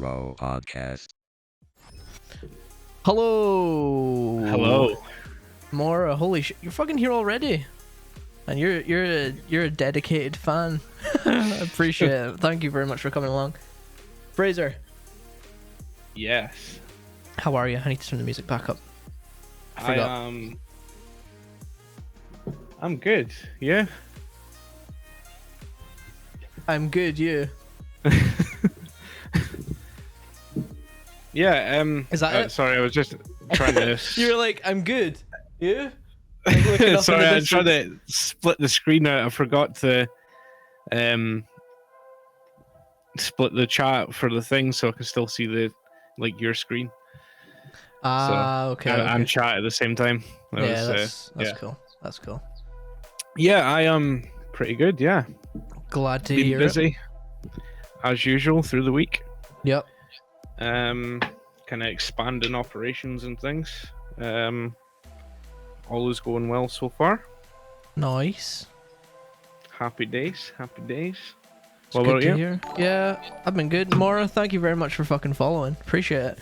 Row Podcast. Hello. Hello. Mora, holy shit, you're fucking here already. And you're a dedicated fan. I appreciate it. Thank you very much for coming along. Fraser, Yes. how are you? I need to turn the music back up. I forgot. I'm good. Yeah. I'm good, you. Yeah. Is that it? Sorry, I was just trying to. You're like, I'm good. You? Like looking up Sorry, in the I tried distance. to split the screen out. I forgot to split the chat for the thing so I can still see your screen. Okay. I'm chat at the same time. Yeah, that's yeah. cool. That's cool. Yeah, I am pretty good. Yeah, Glad to been hear busy as usual through the week. it. Yep. Kind of expanding operations and things. All is going well so far. Nice. Happy days. It's What good about to you? hear. Yeah, I've been good. Mora, thank you very much for fucking following. Appreciate it.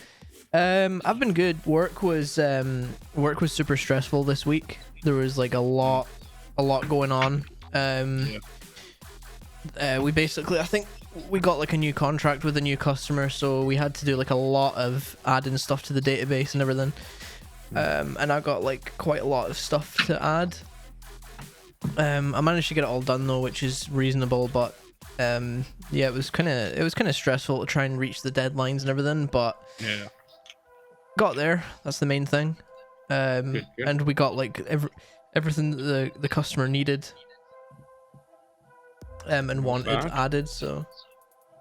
I've been good. Work was super stressful this week. There was like a lot going on. We basically, I think we got like a new contract with a new customer, so we had to do like a lot of adding stuff to the database and everything. And I got like quite a lot of stuff to add. I managed to get it all done though, which is reasonable, but yeah, it was kind of stressful to try and reach the deadlines and everything, but Yeah. got there. That's the main thing. Good. And we got like everything that the customer needed and wanted bad. added. So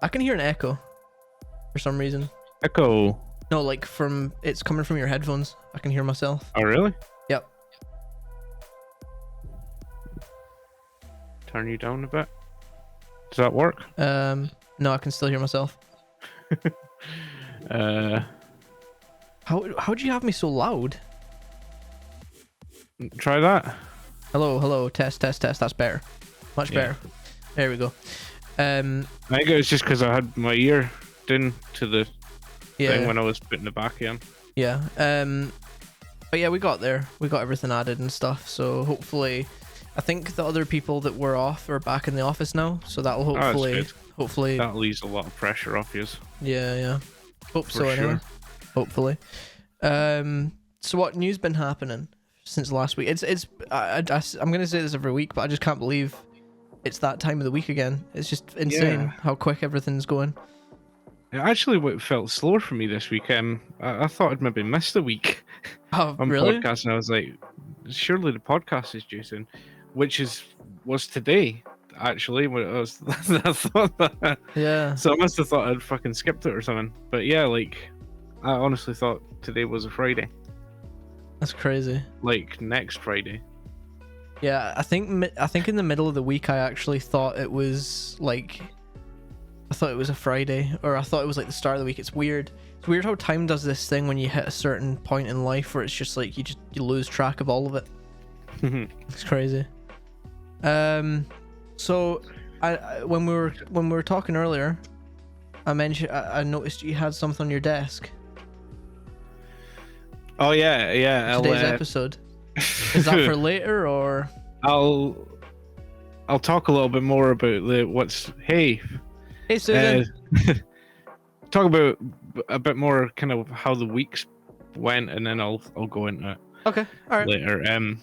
I can hear an echo for some reason. Echo. No, like it's coming from your headphones. I can hear myself. Oh, really? Yep. Turn you down a bit. Does that work? No, I can still hear myself. How'd you have me so loud? Try that. Hello, test. That's better. Much Yeah. better. There we go. I think it was just because I had my ear down to the Yeah. thing when I was putting it back in. Yeah. But yeah, we got there. We got everything added and stuff. So hopefully, I think the other people that were off are back in the office now. So that'll that's good. hopefully, That leaves a lot of pressure off you. yeah. Hope For so anyway. sure. Hopefully. So what news been happening since last week? I'm gonna say this every week, but I just can't believe it's that time of the week again. It's just insane Yeah. how quick everything's going. It actually felt slower for me this week. I thought I'd maybe missed a week Oh, on really? podcast, and I was like, surely the podcast is due soon, which was today. Actually, when I thought that. Yeah. So I must have thought I'd fucking skipped it or something. But yeah, like I honestly thought today was a Friday, That's crazy. like next Friday. Yeah, I think in the middle of the week I actually thought it was like, I thought it was a Friday, or I thought it was like the start of the week. It's weird. It's weird how time does this thing when you hit a certain point in life where it's just like you lose track of all of it. It's crazy. So I when we were talking earlier, I mentioned I noticed you had something on your desk. Oh yeah. Today's episode. Is that for later or? I'll talk a little bit more about Hey Susan. talk about a bit more kind of how the weeks went, and then I'll go into it Okay. All right. later.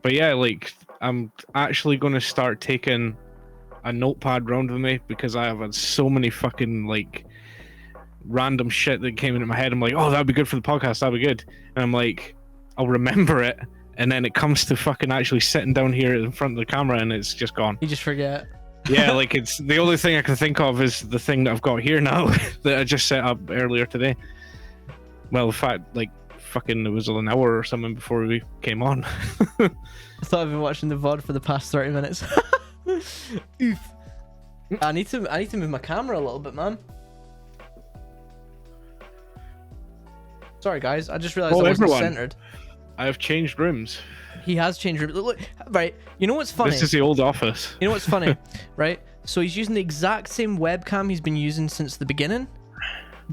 But yeah, like I'm actually going to start taking a notepad round with me because I have had so many fucking like random shit that came into my head. I'm like, oh, that'd be good for the podcast. That'd be good. And I'm like, I'll remember it. And then it comes to fucking actually sitting down here in front of the camera and it's just gone. You just forget. Yeah, like it's the only thing I can think of is the thing that I've got here now that I just set up earlier today. Well, in fact, like fucking it was an hour or something before we came on. I thought I've been watching the VOD for the past 30 minutes. Oof. I need to move my camera a little bit, man. Sorry guys, I just realized I wasn't everyone. centered. I have changed rooms. He has changed room. Look, right. You know what's funny? This is the old office. You know what's funny, right? So he's using the exact same webcam he's been using since the beginning,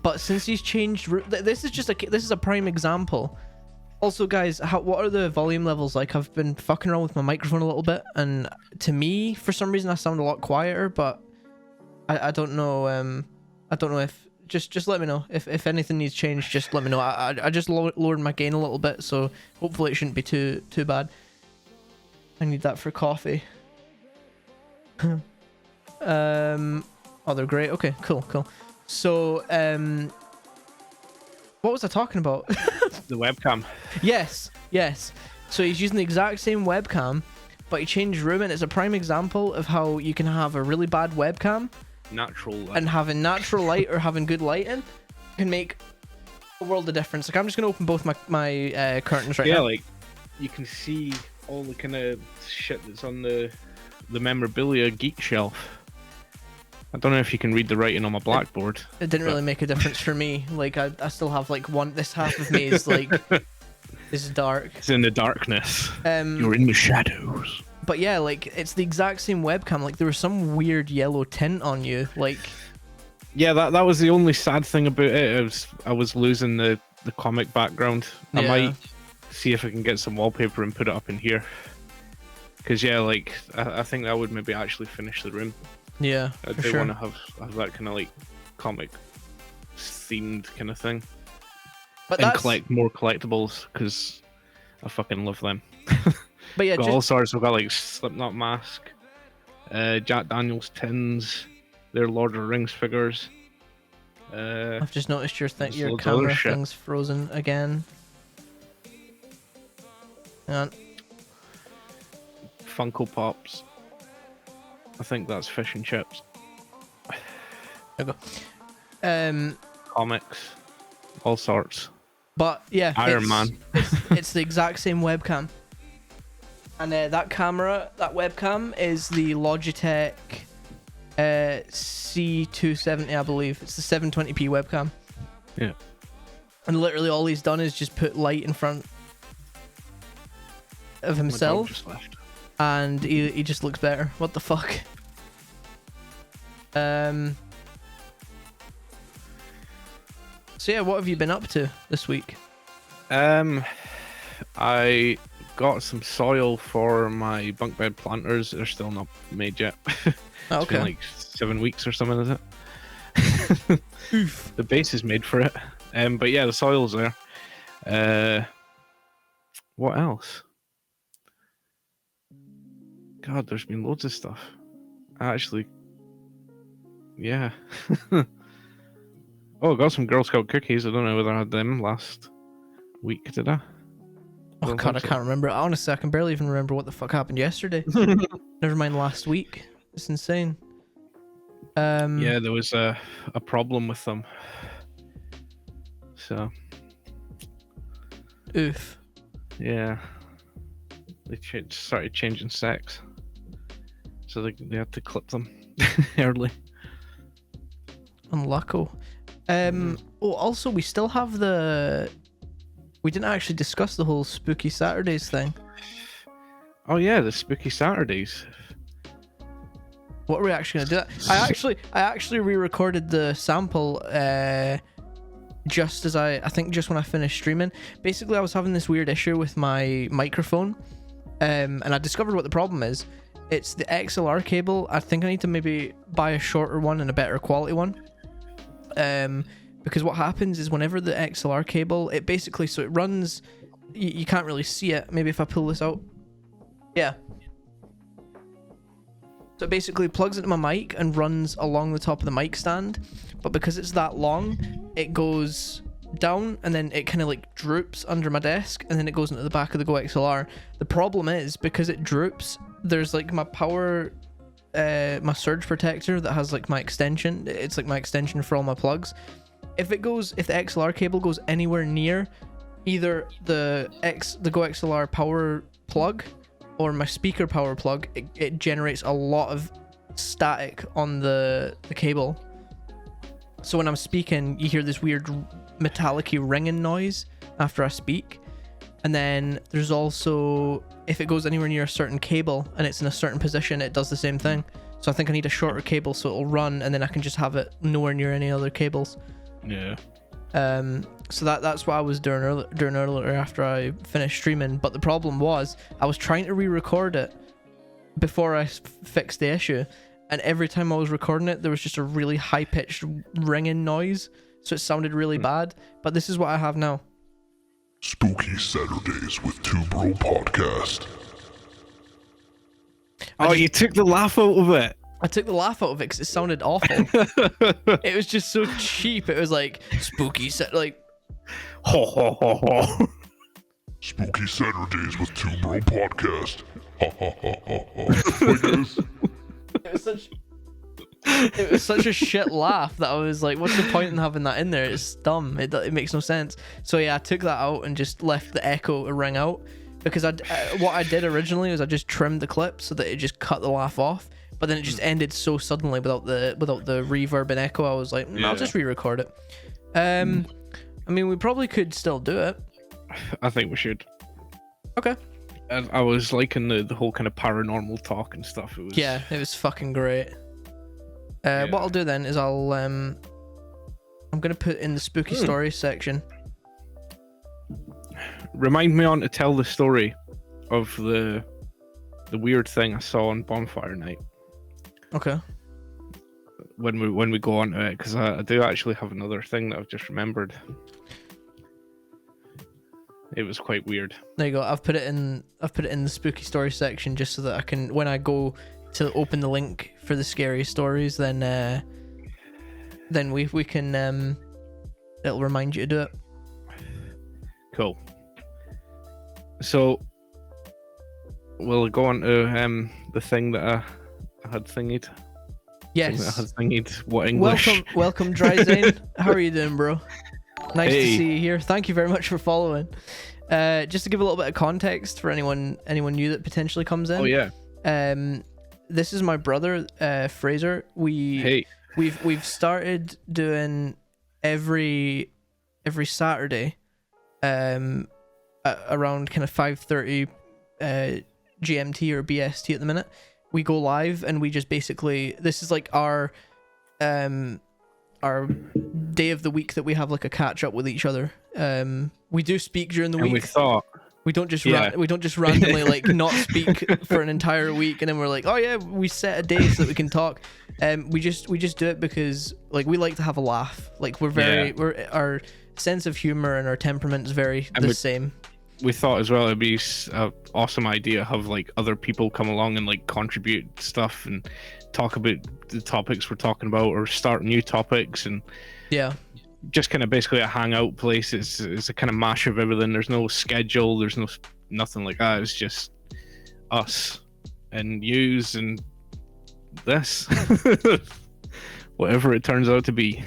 But since he's changed, this is a prime example. Also, guys, what are the volume levels like? I've been fucking around with my microphone a little bit, and to me, for some reason, I sound a lot quieter. But I don't know. I don't know if just let me know if anything needs changed. Just let me know. I just lowered my gain a little bit, so hopefully it shouldn't be too bad. I need that for coffee. Oh, they're great. Okay, cool. So, what was I talking about? The webcam. Yes. So he's using the exact same webcam, but he changed room, and it's a prime example of how you can have a really bad webcam, Natural light. and having natural light or having good lighting can make a world of difference. Like, I'm just gonna open both my curtains right now. Like you can see all the kind of shit that's on the memorabilia geek shelf. I don't know if you can read the writing on my blackboard. It didn't really make a difference for me. Like, I still have like this half of me is like is dark. It's in the darkness. You're in the shadows. But yeah, like, it's the exact same webcam. Like, there was some weird yellow tint on you. Like, yeah, that was the only sad thing about it. I was losing the comic background. I might see if I can get some wallpaper and put it up in here. Because yeah, like I think that would maybe actually finish the room. yeah, I for do sure. want to have that kind of like comic themed kind of thing, But and collect more collectibles because I fucking love them. But yeah, Got just all sorts. I've got like Slipknot mask, Jack Daniels tins, their Lord of the Rings figures. I've just noticed your there's your loads of other camera shit. thing's frozen again. Hang on. Funko Pops. I think that's fish and chips. There we go. Comics, all sorts. But yeah, Iron Man. it's the exact same webcam. And that webcam is the Logitech C270, I believe. It's the 720p webcam. Yeah. And literally all he's done is just put light in front of My dog himself, just left. and he just looks better. What the fuck? So yeah, what have you been up to this week? I got some soil for my bunk bed planters. They're still not made yet. Oh, It's been okay. like 7 weeks or something, is it? Oof. The base is made for it. But yeah, the soil's there. What else? God, there's been loads of stuff. Actually, yeah. Oh, I got some Girl Scout cookies. I don't know whether I had them last week, did I? Oh Don't god, I think so. can't remember. Honestly, I can barely even remember what the fuck happened yesterday. Never mind last week. It's insane. Yeah, there was a problem with them. So, Oof. yeah. They started changing sex. So they had to clip them early. Unlucko. Oh, also, we still have we didn't actually discuss the whole Spooky Saturdays thing. Oh yeah, the Spooky Saturdays. What are we actually gonna do? I actually re-recorded the sample just as I think just when I finished streaming. Basically, I was having this weird issue with my microphone, and I discovered what the problem is. It's the XLR cable. I think I need to maybe buy a shorter one and a better quality one. Because what happens is whenever the XLR cable, it basically, so it runs, you can't really see it. Maybe if I pull this out. Yeah. So it basically plugs into my mic and runs along the top of the mic stand. But because it's that long, it goes down and then it kind of like droops under my desk and then it goes into the back of the Go XLR. The problem is because it droops, there's like my power, my surge protector that has like my extension. It's like my extension for all my plugs. If the XLR cable goes anywhere near either the Go XLR power plug or my speaker power plug, it generates a lot of static on the cable. So when I'm speaking, you hear this weird metallic-y ringing noise after I speak. And then there's also, if it goes anywhere near a certain cable and it's in a certain position, it does the same thing. So I think I need a shorter cable so it'll run and then I can just have it nowhere near any other cables. Yeah. So that's what I was doing earlier after I finished streaming. But the problem was I was trying to re-record it before I fixed the issue, and every time I was recording it, there was just a really high-pitched ringing noise, so it sounded really bad. But this is what I have now. Spooky Saturdays with Two Bro Podcast. Oh, you took the laugh out of it. I took the laugh out of it because it sounded awful. It was just so cheap. It was like spooky like. Ho ho ho ho. Spooky Saturdays with Two Bro Podcast. Ha ha ha ha ha. Like this. It was such a shit laugh that I was like, what's the point in having that in there? It's dumb. It makes no sense. So yeah, I took that out and just left the echo ring out, because what I did originally was I just trimmed the clip so that it just cut the laugh off, but then it just ended so suddenly without the reverb and echo. I was like, I'll just re-record it. I mean, we probably could still do it. I think we should. Okay. I was liking the whole kind of paranormal talk and stuff. It was fucking great. What I'll do then is I'm gonna put in the spooky stories section. Remind me on to tell the story of the weird thing I saw on Bonfire Night. Okay. When we go on to it, because I do actually have another thing that I've just remembered. It was quite weird. There you go. I've put it in the spooky story section just so that I can, when I go to open the link for the scary stories, then we can it'll remind you to do it. Cool. So we'll go on to the thing that I had thingied. Yes. I had thingied. What English? Welcome, Dryzane. How are you doing, bro? Nice to see you here. Thank you very much for following. Just to give a little bit of context for anyone new that potentially comes in. Oh yeah. This is my brother, Fraser. We've started doing every Saturday, around kind of 5:30 GMT or BST at the minute. We go live and we just basically, this is like our day of the week that we have like a catch up with each other. We do speak during the week. We thought we don't just randomly like not speak for an entire week and then we're like, oh yeah, we set a day so that we can talk. We just do it because like we like to have a laugh. Like we're our sense of humor and our temperament is very the same. We thought as well it'd be an awesome idea to have like other people come along and like contribute stuff and talk about the topics we're talking about or start new topics, and just kind of basically a hangout place. It's a kind of mash of everything. There's no schedule, there's nothing like that. It's just us and yous and this whatever it turns out to be.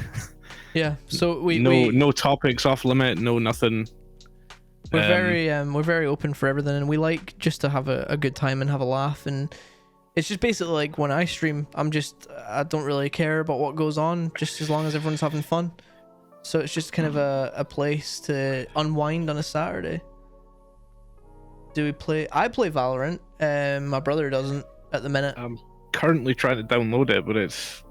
So no topics off limit, no nothing. We're very open for everything, and we like just to have a good time and have a laugh. And it's just basically like when I stream, I don't really care about what goes on, just as long as everyone's having fun. So it's just kind of a place to unwind on a Saturday. I play Valorant. My brother doesn't at the minute. I'm currently trying to download it, but it's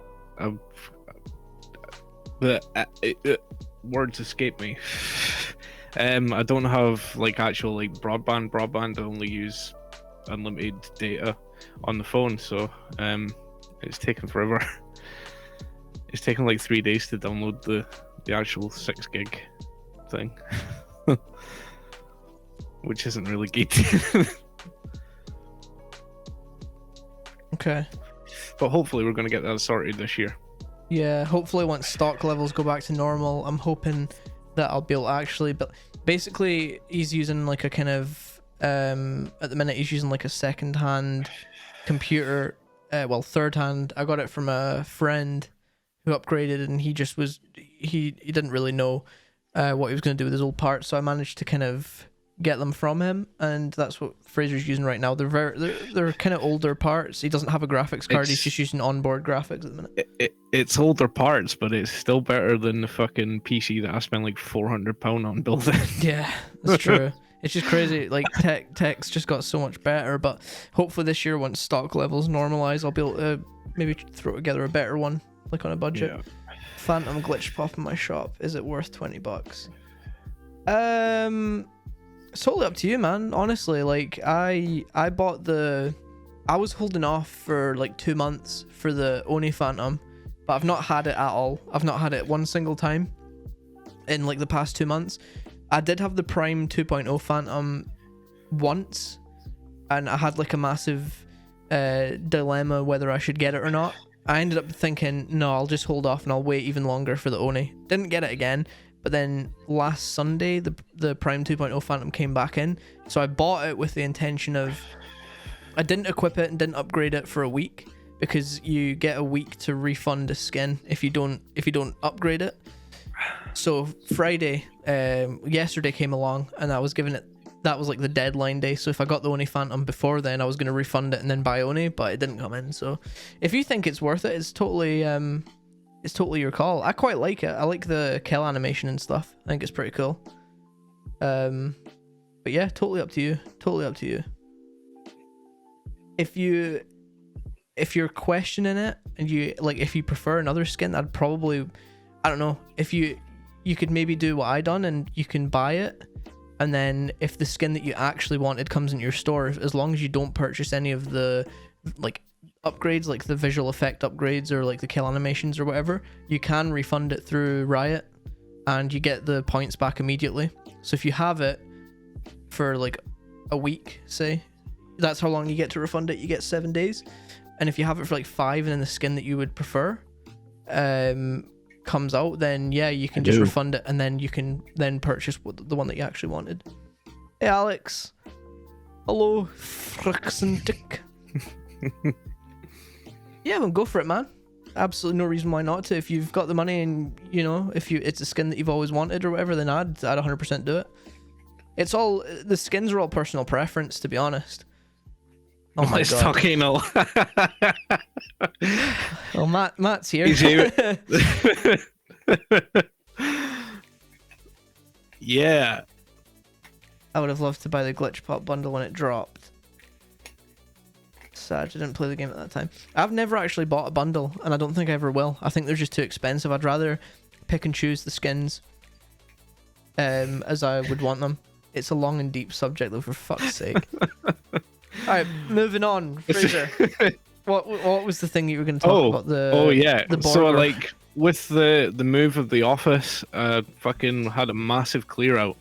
words escape me. I don't have like actual like broadband. I only use unlimited data on the phone, so it's taken forever. It's taken like 3 days to download the actual 6 gig thing. Which isn't really good. Okay. But hopefully we're going to get that sorted this year. Yeah, hopefully once stock levels go back to normal, I'm hoping that I'll be able to actually, but basically he's using like a kind of at the minute he's using like a second-hand computer, third-hand. I got it from a friend who upgraded, and he didn't really know what he was going to do with his old parts, so I managed to kind of get them from him, and that's what Fraser's using right now. They're kind of older parts. He doesn't have a graphics card. He's just using onboard graphics at the minute. It's older parts, but it's still better than the fucking PC that I spent like £400 on building. Yeah, that's true. It's just crazy. Like tech's just got so much better, but hopefully this year once stock levels normalize, I'll be able to maybe throw together a better one, like on a budget. Phantom glitch pop in my shop. Is it worth $20? It's totally up to you, man. Honestly, like I bought the. I was holding off for like 2 months for the Oni Phantom, but I've not had it at all. I've not had it one single time in like the past 2 months. I did have the Prime 2.0 Phantom once, and I had like a massive dilemma whether I should get it or not. I ended up thinking, no, I'll just hold off and I'll wait even longer for the Oni. Didn't get it again, but then last Sunday, the Prime 2.0 Phantom came back in, so I bought it with the intention of... I didn't equip it and didn't upgrade it for a week, because you get a week to refund a skin if you don't upgrade it. So Friday, yesterday came along, and I was given it. That was like the deadline day. So if I got the Oni Phantom before then, I was going to refund it and then buy Oni, but it didn't come in. So if you think it's worth it, it's totally your call. I quite like it. I like the kill animation and stuff. I think it's pretty cool. But yeah, totally up to you. Totally up to you. If you're questioning it and if you prefer another skin, I'd probably, I don't know, if you could maybe do what I done and you can buy it, and then if the skin that you actually wanted comes into your store, as long as you don't purchase any of the like upgrades, like the visual effect upgrades or like the kill animations or whatever, you can refund it through Riot and you get the points back immediately. So if you have it for like a week, say, that's how long you get to refund it. You get 7 days. And if you have it for like 5 and then the skin that you would prefer comes out, then yeah, you can just refund it, and then you can then purchase the one that you actually wanted. Hey Alex. Hello, Frickson Dick. Yeah, well, go for it, man. Absolutely no reason why not to. If you've got the money and it's a skin that you've always wanted or whatever, then I'd 100% do it. It's all, the skins are all personal preference, to be honest. Oh my god. Talking a lot. Well, Matt's here. He's here. Yeah. I would have loved to buy the Glitch Pop bundle when it dropped. Sad I didn't play the game at that time. I've never actually bought a bundle, and I don't think I ever will. I think they're just too expensive. I'd rather pick and choose the skins as I would want them. It's a long and deep subject, though, for fuck's sake. Alright, moving on. Fraser, what was the thing you were going to talk about? The so like with the move of the office, fucking had a massive clear out,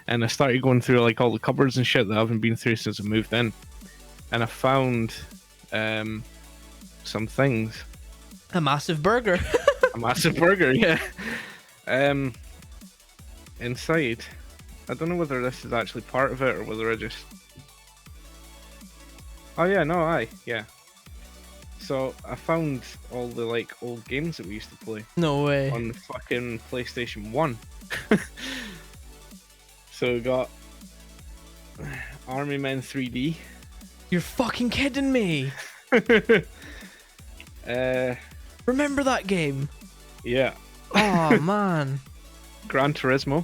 and I started going through like all the cupboards and shit that I haven't been through since I moved in, and I found some things. A massive burger. A massive burger, yeah. Inside, I don't know whether this is actually part of it or whether I just... Oh yeah, no, yeah. So I found all the like old games that we used to play. No way. On the fucking PlayStation 1. So we got Army Men 3D. You're fucking kidding me. Remember that game? Yeah. Oh man. Gran Turismo.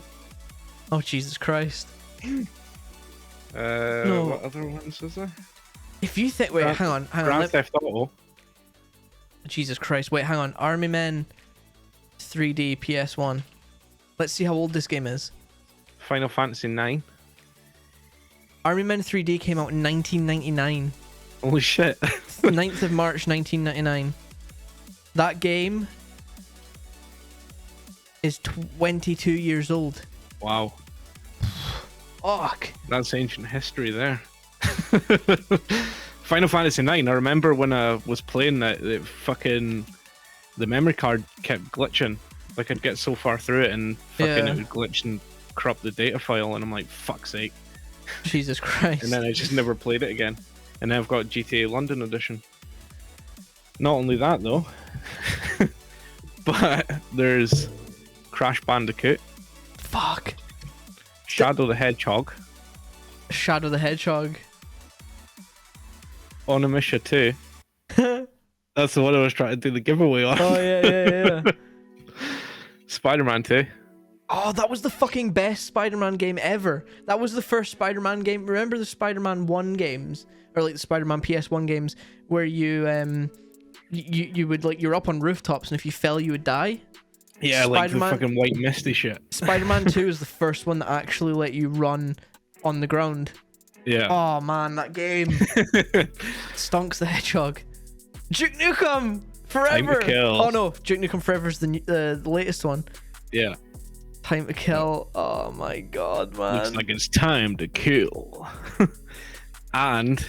Oh Jesus Christ. No. What other ones was there? If you think, wait, hang on. Grand Theft Auto. Jesus Christ, wait, hang on. Army Men 3D PS1. Let's see how old this game is. Final Fantasy 9. Army Men 3D came out in 1999. Holy shit. 9th of March 1999. That game is 22 years old. Wow. Fuck. That's ancient history there. Final Fantasy 9. I remember when I was playing that, the memory card kept glitching. Like I'd get so far through it and it would glitch and corrupt the data file, and I'm like, fuck's sake. Jesus Christ. And then I just never played it again. And then I've got GTA London Edition. Not only that though, but there's Crash Bandicoot. Fuck. Shadow the Hedgehog. Shadow the Hedgehog. Onimusha 2. That's the one I was trying to do the giveaway on. Oh yeah. Spider-Man 2. Oh, that was the fucking best Spider-Man game ever. That was the first Spider-Man game. Remember the Spider-Man 1 games? Or like the Spider-Man PS1 games where you would like, you're up on rooftops and if you fell you would die? Yeah, like the Spider-Man- fucking white misty shit. Spider-Man 2 is the first one that actually let you run on the ground. Yeah. Oh man, that game. Stonks the Hedgehog. Duke Nukem Forever. Kill. Oh no, Duke Nukem Forever is the latest one. Yeah. Time to Kill. Oh my god, man. Looks like it's time to kill. And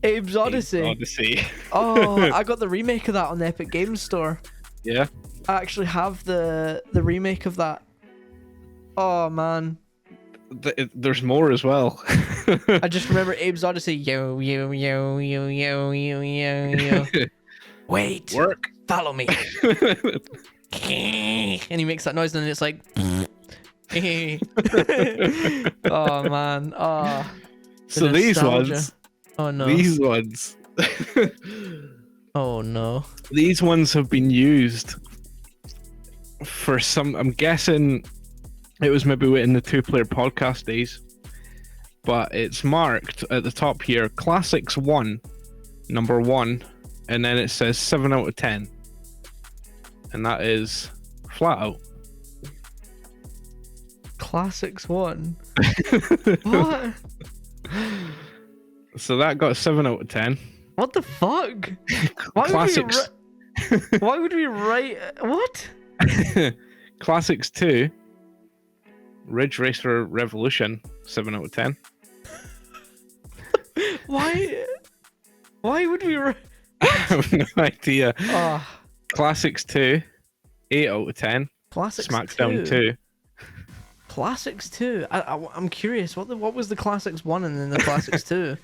Abe's Odyssey. Odyssey. Oh, I got the remake of that on the Epic Games Store. Yeah. I actually have the remake of that. Oh man. There's more as well. I just remember Abe's Odyssey. Yo, yo, yo, yo, yo, yo, yo, yo. Wait. Work. Follow me. And he makes that noise and then it's like. Oh man. Oh. So these nostalgia. ones. Oh no. These ones. Oh no. These ones have been used for some. I'm guessing it was maybe in the 2-player podcast days, but it's marked at the top here: Classics 1, number 1, and then it says 7 out of 10, and that is flat out. Classics 1. What? So that got 7 out of 10. What the fuck? Why Classics. Why would we write what? Classics 2, Ridge Racer Revolution, 7 out of 10. Why would we write? I have no idea. Oh, Classics 2, 8 out of 10. Classics Smackdown 2. Classics 2. I'm curious. What was the Classics 1 and then the Classics 2?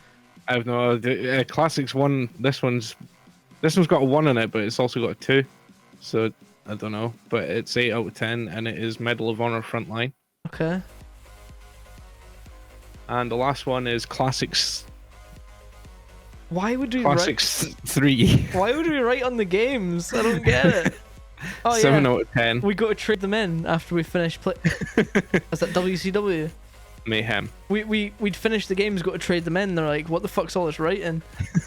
I have no idea. Classics 1, this one's got a 1 in it, but it's also got a 2. So I don't know. But it's 8 out of 10 and it is Medal of Honor Frontline. Okay. And the last one is Classics Why would we Classics write? 3. Why would we write on the games? I don't get it. Oh 7 yeah. out of 10. We got to trade them in after we finish play. Is that WCW? Mayhem. We'd finish the games, got to trade them in. They're like, "What the fuck's all this writing?"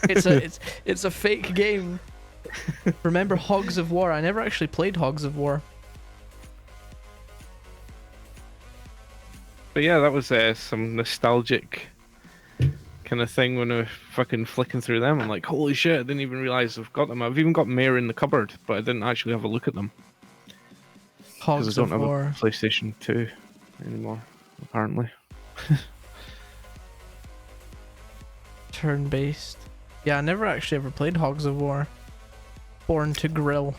It's a fake game. Remember Hogs of War? I never actually played Hogs of War. But yeah, that was some nostalgic kind of thing when I was fucking flicking through them. I'm like, holy shit, I didn't even realize I've got them. I've even got Mayor in the cupboard, but I didn't actually have a look at them. Because Hogs I don't of have War. a PlayStation 2 anymore, apparently. Turn-based. Yeah, I never actually ever played Hogs of War. Born to Grill.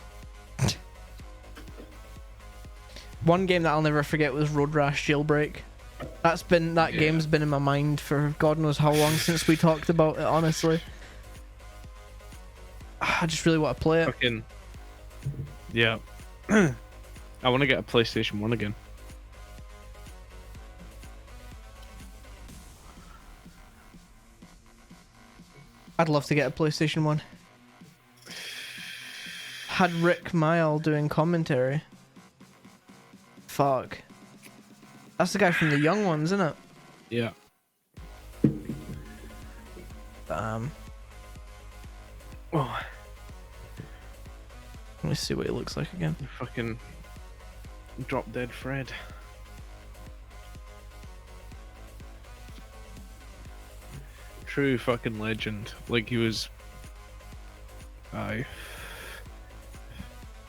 One game that I'll never forget was Road Rash Jailbreak. That game's been in my mind for God knows how long since we talked about it, honestly. I just really want to play it. Fucking yeah. I want to get a PlayStation 1 again. I'd love to get a PlayStation 1. Had Rick Mile doing commentary. Fuck. That's the guy from the Young Ones, isn't it? Yeah. Oh. Let me see what he looks like again. Fucking Drop Dead Fred. True fucking legend. Like he was. Aye.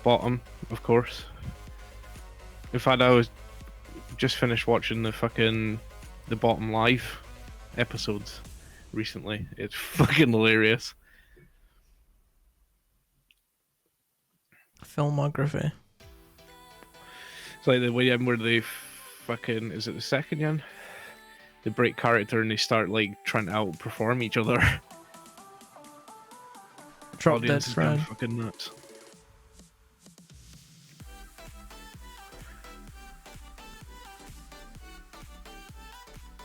Bottom, of course. In fact, I was just finished watching the Bottom Live episodes recently. It's fucking hilarious. Filmography. It's like the way where they fucking, is it the second one? They break character and they start like trying to outperform each other. Drop Dead Audience is going Fred. fucking nuts.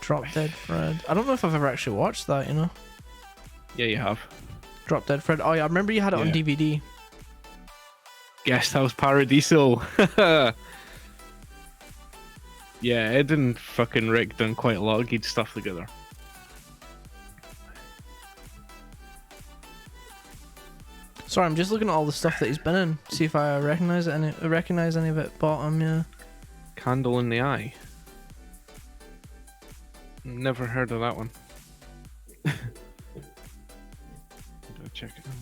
Drop Dead Fred. I don't know if I've ever actually watched that, you know? Yeah, you have. Drop Dead Fred. Oh yeah, I remember you had it on Yeah. DVD. Guest House Paradiso. Yeah, Ed and fucking Rick done quite a lot of good stuff together. Sorry, I'm just looking at all the stuff that he's been in. See if I recognize any of it. Bottom, yeah. Candle in the Eye. Never heard of that one. Gotta check it out.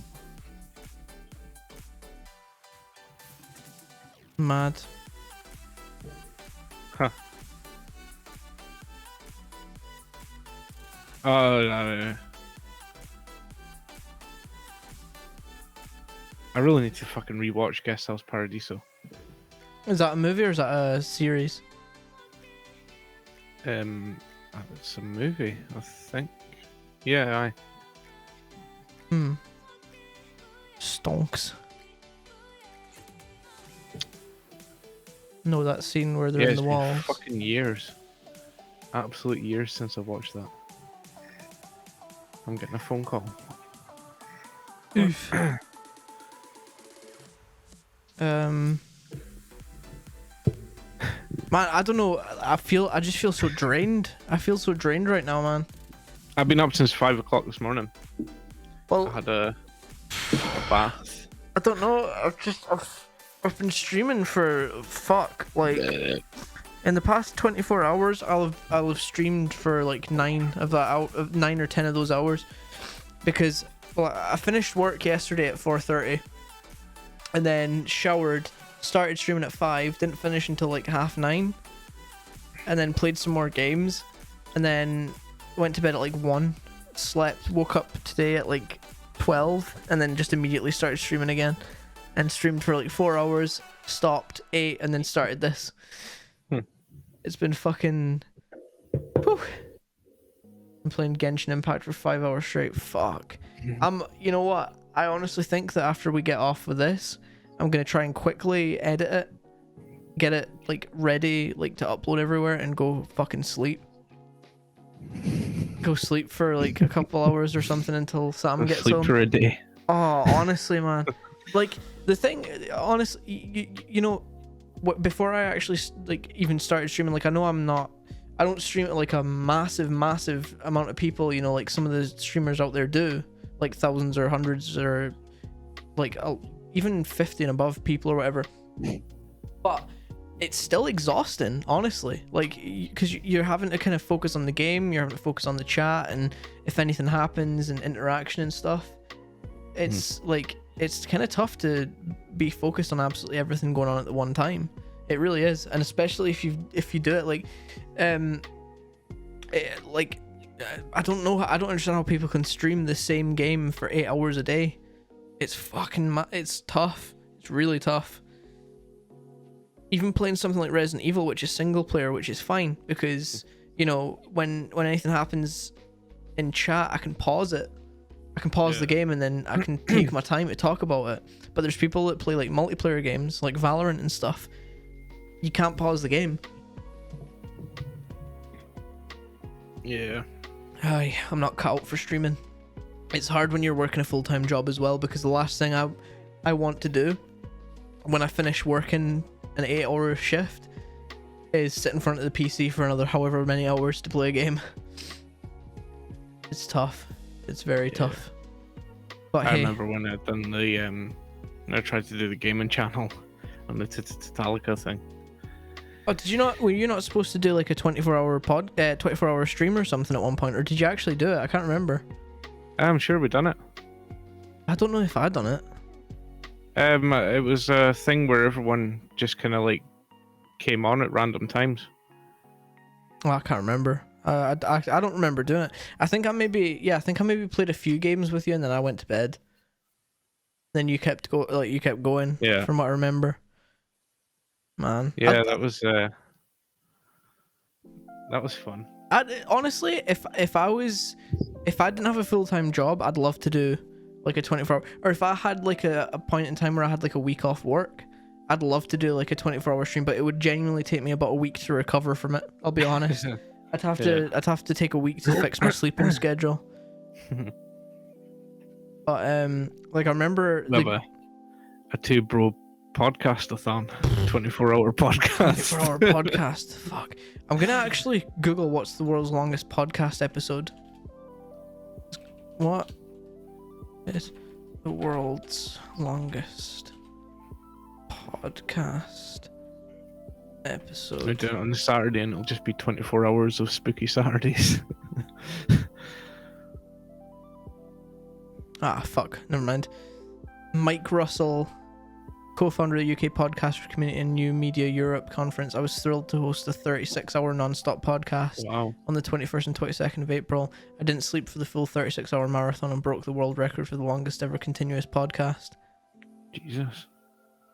Mad. Huh. Oh, I really need to fucking rewatch Guest House Paradiso. Is that a movie or is that a series? It's a movie, I think. Yeah, aye. Stonks. No, that scene where they're Yeah, in it's the been walls. fucking years. Absolute years since I watched that. I'm getting a phone call. Oof. Man, I don't know. I just feel so drained. I feel so drained right now, man. I've been up since 5 o'clock this morning. I Well, had a bath. I don't know. I've been streaming for like in the past 24 hours. I'll have streamed for like 9 or 10 of those hours, because I finished work yesterday at 4:30, and then showered, started streaming at 5, didn't finish until like 9:30, and then played some more games, and then went to bed at like 1, slept, woke up today at like 12, and then just immediately started streaming again, and streamed for like 4 hours, stopped, ate, and then started this. It's been fucking... Whew. I'm playing Genshin Impact for 5 hours straight. Fuck. You know what? I honestly think that after we get off with this, I'm gonna try and quickly edit it, get it like ready, like to upload everywhere, and go fucking sleep. Go sleep for like a couple hours or something until Sam gets Sleep home. for a day. Oh, honestly, man. Like, the thing, honestly, you know, before I actually like even started streaming, like, I don't stream at like a massive amount of people, you know, like some of the streamers out there do, like thousands or hundreds or like even 50 and above people or whatever. But it's still exhausting, honestly, like, because you're having to kind of focus on the game, you're having to focus on the chat, and if anything happens and interaction and stuff, it's like, it's kind of tough to be focused on absolutely everything going on at the one time. It really is. And especially if you do it like I don't know, I don't understand how people can stream the same game for 8 hours a day. It's fucking it's tough. It's really tough. Even playing something like Resident Evil, which is single player, which is fine, because, you know, when anything happens in chat, I can pause it. I can pause the game and then I can take my time to talk about it. But there's people that play like multiplayer games, like Valorant and stuff. You can't pause the game. Yeah. I'm not cut out for streaming. It's hard when you're working a full-time job as well, because the last thing I want to do when I finish working an 8-hour shift is sit in front of the PC for another however many hours to play a game. It's tough. It's very tough. But I hey, remember when I'd done the I tried to do the gaming channel on the Titalica thing. oh, did you not? Were you not supposed to do like a 24-hour stream or something at one point, or did you actually do it? I can't remember. I'm sure we done it. I don't know if I'd done it. It was a thing where everyone just kind of like came on at random times. Oh, I can't remember. I don't remember doing it. I think I maybe played a few games with you and then I went to bed. Then you kept going. Yeah. From what I remember. Man. Yeah, that was fun. Honestly, if I didn't have a full-time job, I'd love to do like a 24-hour, or if I had like a point in time where I had like a week off work, I'd love to do like a 24-hour stream, but it would genuinely take me about a week to recover from it. I'll be honest. I'd have to take a week to fix my sleeping schedule. But like I remember a 2 bro podcast-a-thon, 24-hour podcast. 24-hour podcast. Fuck. I'm gonna actually Google what's the world's longest podcast episode. What is The world's longest podcast We episode. do it on a Saturday, and it'll just be 24 hours of spooky Saturdays. Ah, fuck. Never mind. Mike Russell, co-founder of the UK Podcaster Community and New Media Europe Conference. I was thrilled to host a 36-hour non-stop podcast Wow. on the 21st and 22nd of April. I didn't sleep for the full 36-hour marathon and broke the world record for the longest ever continuous podcast. Jesus.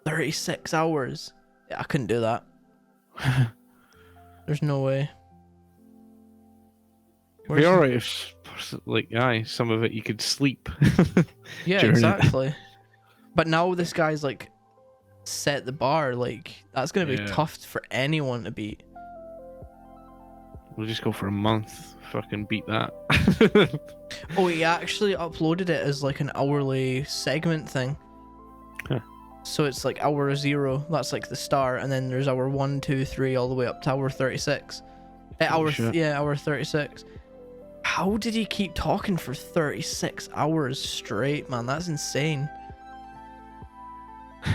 36 hours. Yeah, I couldn't do that. There's no way. It'd be alright if, like, aye, some of it you could sleep. Yeah, during it. exactly. But now this guy's like set the bar. Like that's gonna be Yeah. tough for anyone to beat. We'll just go for a month. Fucking beat that. Oh, he actually uploaded it as like an hourly segment thing. Huh. So it's like hour 0. That's like the start, and then there's hour 1, 2, 3, all the way up to hour 36. Hour shit. hour 36. How did he keep talking for 36 hours straight, man? That's insane.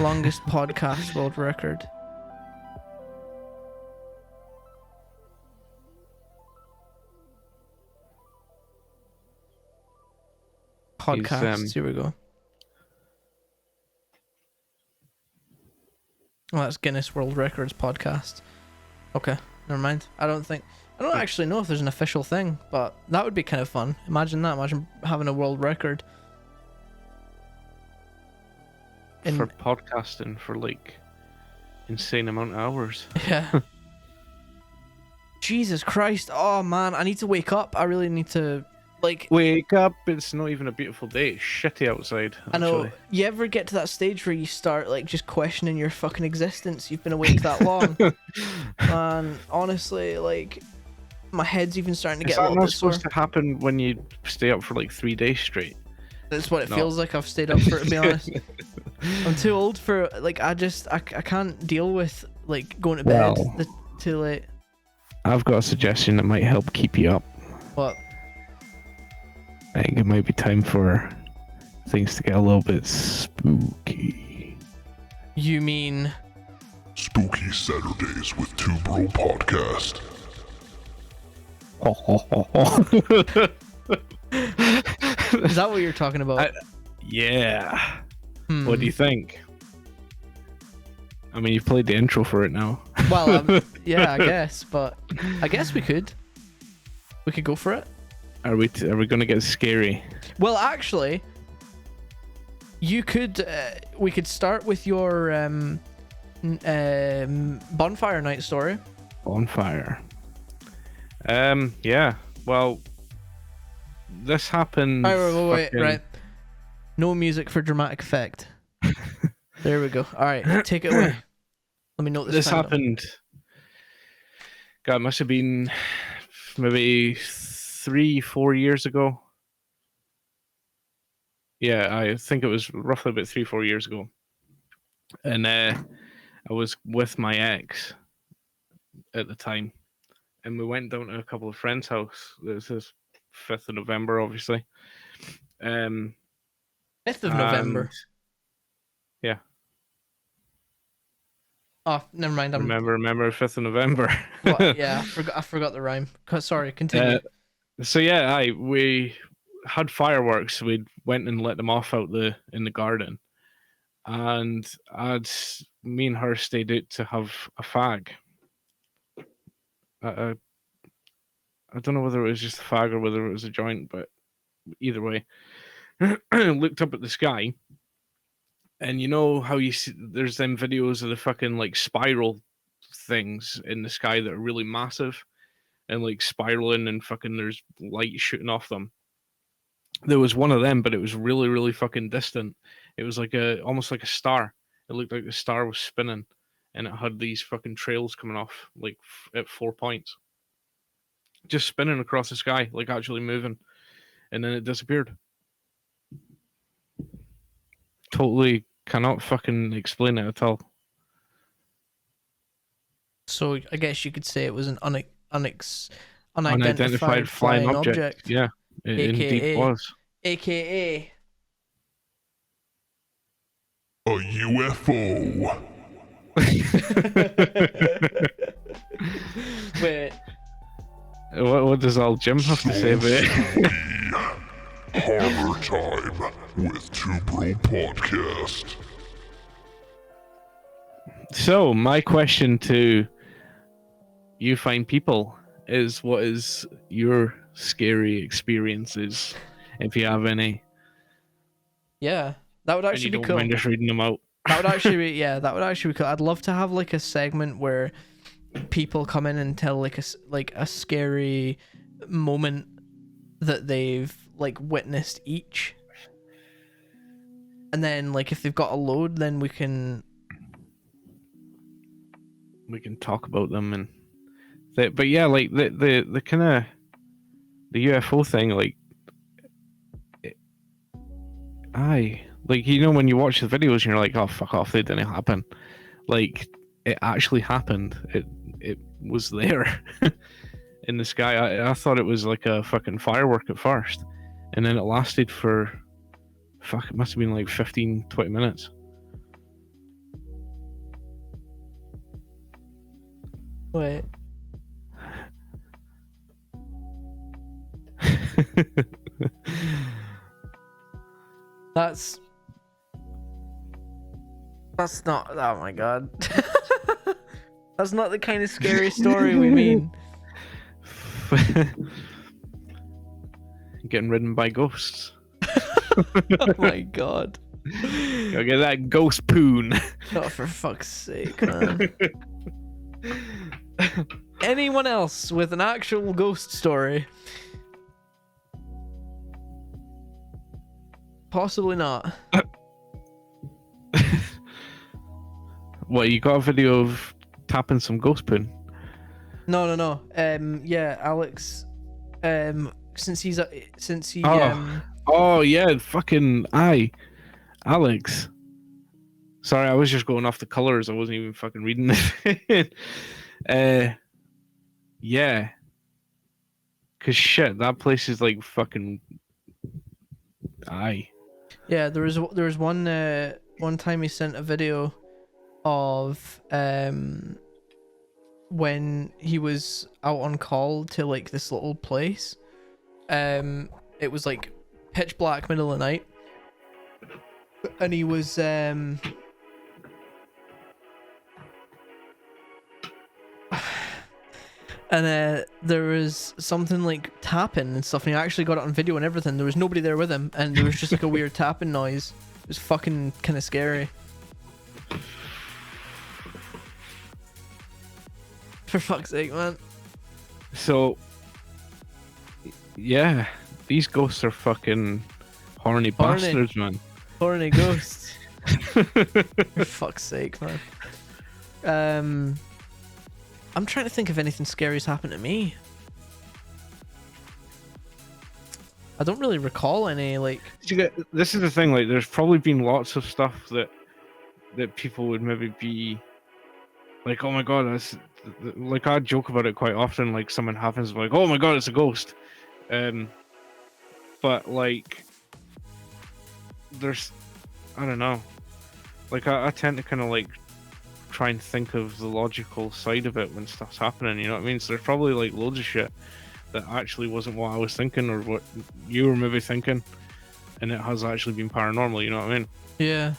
Longest podcast world record. Podcasts. Here we go. Oh, that's Guinness World Records podcast. Okay, never mind. I don't actually know if there's an official thing, but that would be kind of fun. Imagine that. Imagine having a world record. For podcasting for like insane amount of hours. Yeah. Jesus Christ. Oh man, I need to wake up. I really need to like Wake up! It's not even a beautiful day. It's shitty outside. I know. actually. You ever get to that stage where you start like just questioning your fucking existence? You've been awake that long. Man, honestly, like my head's even starting to Is get a that little not bit sore. supposed to happen when you stay up for like 3 days straight? That's what it No. feels like. I've stayed up for it, to be honest. I'm too old for like I can't deal with like going to bed Well. too late. I've got a suggestion that might help keep you up. But I think it might be time for things to get a little bit spooky. you mean Spooky Saturdays with Two Bro Podcast. is that what you're talking about? Yeah. Hmm. What do you think? I mean, you've played the intro for it now. Well, yeah, I guess, but I guess we could go for it. Are we gonna get scary? Well, actually, you could. We could start with your bonfire night story. Bonfire. Yeah. Well, this happened. Wait, fucking- right. No music for dramatic effect. There we go. All right, take it away. Let me note this. This time down. happened. God, it must have been maybe 3-4 years ago. Yeah, I think it was roughly about 3-4 years ago. And I was with my ex at the time, and we went down to a couple of friends' house. This is 5th of November, obviously. 5th of November. and- Yeah, Oh, never mind. I'm remember 5th of November. What? Yeah, I forgot the rhyme. Sorry, continue. So yeah, we had fireworks. We went and let them off in the garden, and me and her stayed out to have a fag. I don't know whether it was just a fag or whether it was a joint, but either way, looked up at the sky, and you know how you see there's them videos of the fucking like spiral things in the sky that are really massive and like spiraling and fucking there's light shooting off them. There was one of them, but it was really, really fucking distant. It was like almost like a star. It looked like the star was spinning, and it had these fucking trails coming off like at 4 points, just spinning across the sky, like actually moving, and then it disappeared. Totally cannot fucking explain it at all. So I guess you could say it was an unidentified Unidentified flying object. Yeah, it indeed AKA was. aka A UFO. Wait. What does old Jim have to say about it? Horror time with Two Bro Podcast. So, my question to you fine people is, what is your scary experiences, if you have any? Yeah, that would And actually you be don't cool. mind us reading them out. That would actually be, yeah, that would actually be cool. I'd love to have like a segment where people come in and tell like a scary moment that they've like witnessed each, and then like if they've got a load, then we can talk about them. And but yeah, like the kind of the UFO thing, like aye, like, you know, when you watch the videos and you're like, oh fuck off, they didn't happen. Like, it actually happened. It was there in the sky. I thought it was like a fucking firework at first, and then it lasted for fuck, it must have been like 15-20 minutes. wait. That's not. Oh my god. That's not the kind of scary story we mean. Getting ridden by ghosts. Oh my god. Gotta get that ghost poon. Oh, for fuck's sake, man. Anyone else with an actual ghost story? Possibly not. What, you got a video of tapping some ghost poon? No. Yeah, Alex. Since he. Oh yeah, fucking aye, Alex. Sorry, I was just going off the colors. I wasn't even fucking reading it. Yeah. Cause shit, that place is like fucking. Aye. Yeah, there was one time he sent a video of when he was out on call to like this little place. It was like pitch black, middle of the night, and he was and there was something like tapping and stuff, and he actually got it on video and everything. There was nobody there with him, and there was just like a weird tapping noise. It was fucking kind of scary. For fuck's sake, man. So, yeah, these ghosts are fucking horny bastards, man. Horny ghosts. For fuck's sake, man. I'm trying to think if anything scary's happened to me. I don't really recall any, like... This is the thing, like, there's probably been lots of stuff that people would maybe be like, oh my god, that's... Like, I joke about it quite often, like, something happens, like, oh my god, it's a ghost. But, like, there's... I don't know. Like, I tend to kind of, like, try and think of the logical side of it when stuff's happening, you know what I mean? So there's probably, like, loads of shit that actually wasn't what I was thinking or what you were maybe thinking, and it has actually been paranormal, you know what I mean? Yeah.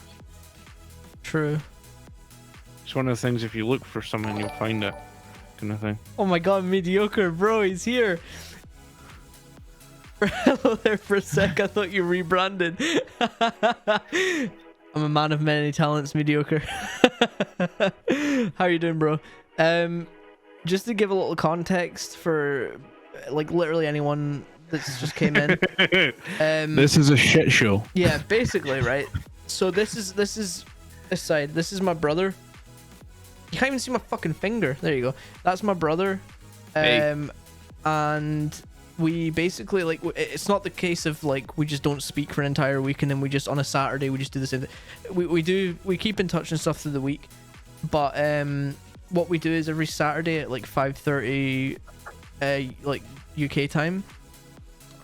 True. It's one of the things, if you look for something, you'll find it, kind of thing. Oh my god, mediocre, bro, he's here. Hello there for a sec, I thought you rebranded. I'm a man of many talents, mediocre. How you doing, bro? Just to give a little context for like literally anyone that's just came in. This is a shit show. Yeah, basically, right? So this is this side. This is my brother. You can't even see my fucking finger. There you go. That's my brother. Hey. And we basically, like, it's not the case of like we just don't speak for an entire week and then we just on a Saturday we just do the same thing. We keep in touch and stuff through the week, but what we do is every Saturday at like 5:30 like UK time,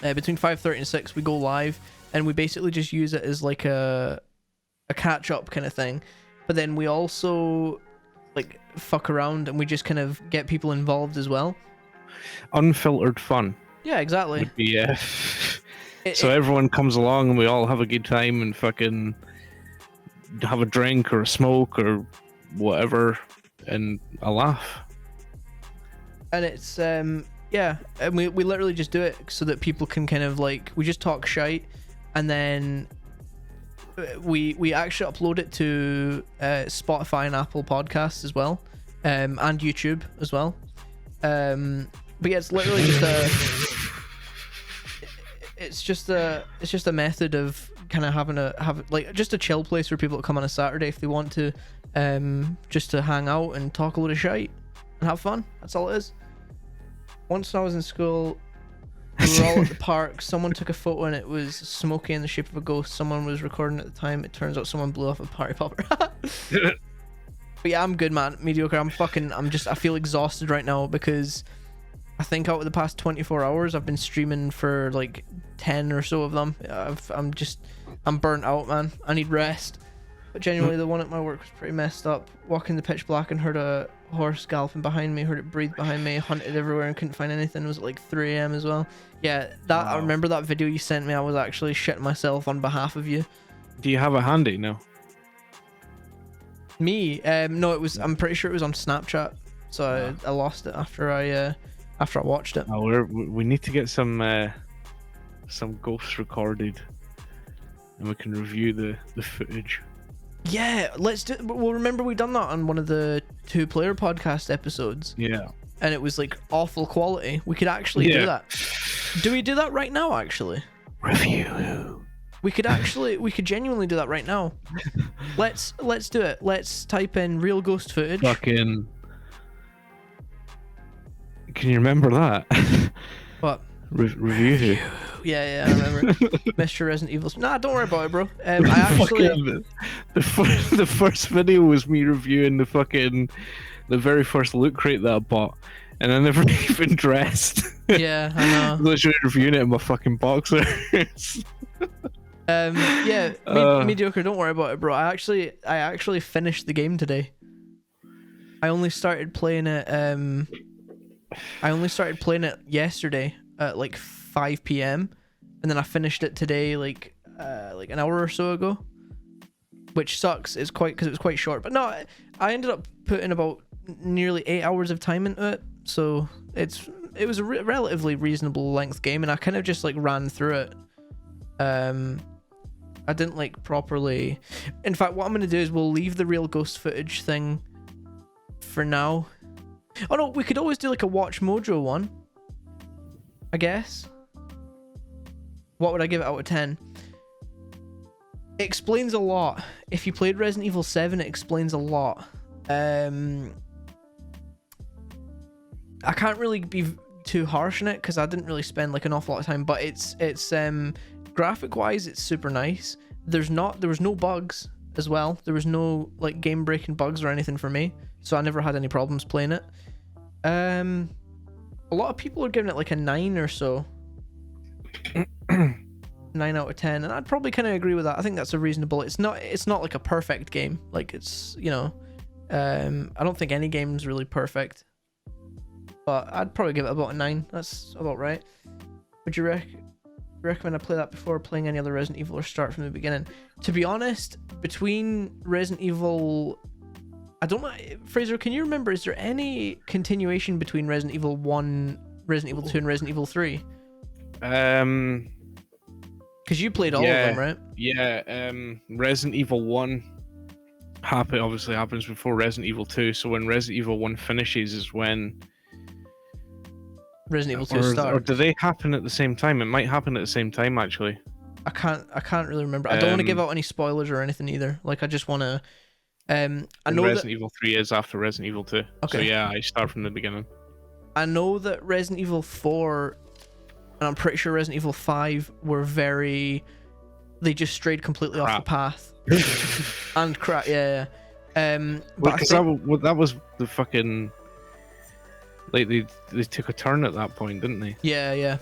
between 5:30 and 6 we go live, and we basically just use it as like a a catch up kind of thing, but then we also like fuck around and we just kind of get people involved as well. Unfiltered fun Yeah, exactly. would be It- so it- everyone comes along and we all have a good time and fucking have a drink or a smoke or whatever and a laugh. and it's yeah, and we literally just do it so that people can kind of like, we just talk shite, and then we actually upload it to Spotify and Apple Podcasts as well, and YouTube as well. But yeah, it's literally just it's just a method of kind of have like just a chill place for people to come on a Saturday if they want to, just to hang out and talk a load of shite and have fun. That's all it is. Once when I was in school, we were all at the park. Someone took a photo and it was Smokey in the shape of a ghost. Someone was recording at the time. It turns out someone blew off a party popper. But yeah, I'm good, man. Mediocre. I feel exhausted right now because I think out of the past 24 hours, I've been streaming for like 10 or so of them. I'm burnt out, man. I need rest. But genuinely, the one at my work was pretty messed up. Walking the pitch black and heard a horse galloping behind me, heard it breathe behind me, hunted everywhere and couldn't find anything. It was at like 3 a.m. as well. Yeah, that I remember that video you sent me. I was actually shitting myself on behalf of you. Do you have it handy now? Me? No, it was. I'm pretty sure it was on Snapchat, so I lost it after I watched it. Oh, we need to get some ghosts recorded, and we can review the footage. Yeah, let's do. Well, remember we done that on one of the 2-player podcast episodes, Yeah. and it was like awful quality. We could actually do that. Do we do that right now? Actually, Review. we could genuinely do that right now. Let's do it. Let's type in real ghost footage. Fucking. Can you remember that? What? Review. Yeah, I remember. Mr. Resident Evil. Nah, don't worry about it, bro. I actually. Fucking, the first video was me reviewing the very first loot crate that I bought, and I never even dressed. Yeah, I know. Literally reviewing it in my fucking boxers. Yeah, mediocre. Don't worry about it, bro. I actually finished the game today. I only started playing it. Yesterday at like 5 p.m. and then I finished it today like an hour or so ago, which sucks. It's because it was quite short. But no, I ended up putting about nearly 8 hours of time into it, so it was a relatively reasonable length game, and I kind of just like ran through it. I didn't like properly. In fact, what I'm gonna do is we'll leave the real ghost footage thing for now. Oh no, we could always do like a Watch Mojo one, I guess. What would I give it out of 10? It explains a lot. If you played Resident Evil 7, it explains a lot. I can't really be too harsh on it because I didn't really spend like an awful lot of time, but it's graphic wise it's super nice. There was no bugs as well. There was no like game breaking bugs or anything for me, so I never had any problems playing it. A lot of people are giving it like a 9 or so. 9 out of 10, and I'd probably kind of agree with that. I think that's a reasonable. It's not like a perfect game. Like it's, you know, I don't think any game's really perfect, but I'd probably give it about a 9. That's about right. Would you recommend I play that before playing any other Resident Evil or start from the beginning? To be honest, between Resident Evil, I don't know, Fraser, can you remember, is there any continuation between Resident Evil 1, Resident Evil 2, and Resident Evil 3? Because you played all of them, right? Yeah, Resident Evil 1 obviously happens before Resident Evil 2, so when Resident Evil 1 finishes is when Resident Evil 2 starts. Or do they happen at the same time? It might happen at the same time, actually. I can't really remember. I don't want to give out any spoilers or anything either. Like, I just want to... I know Resident Evil 3 is after Resident Evil 2. Okay. So yeah, I start from the beginning. I know that Resident Evil 4, and I'm pretty sure Resident Evil 5 were they just strayed completely off the path. And crap, yeah. But because that was the fucking... Like, they took a turn at that point, didn't they? Yeah.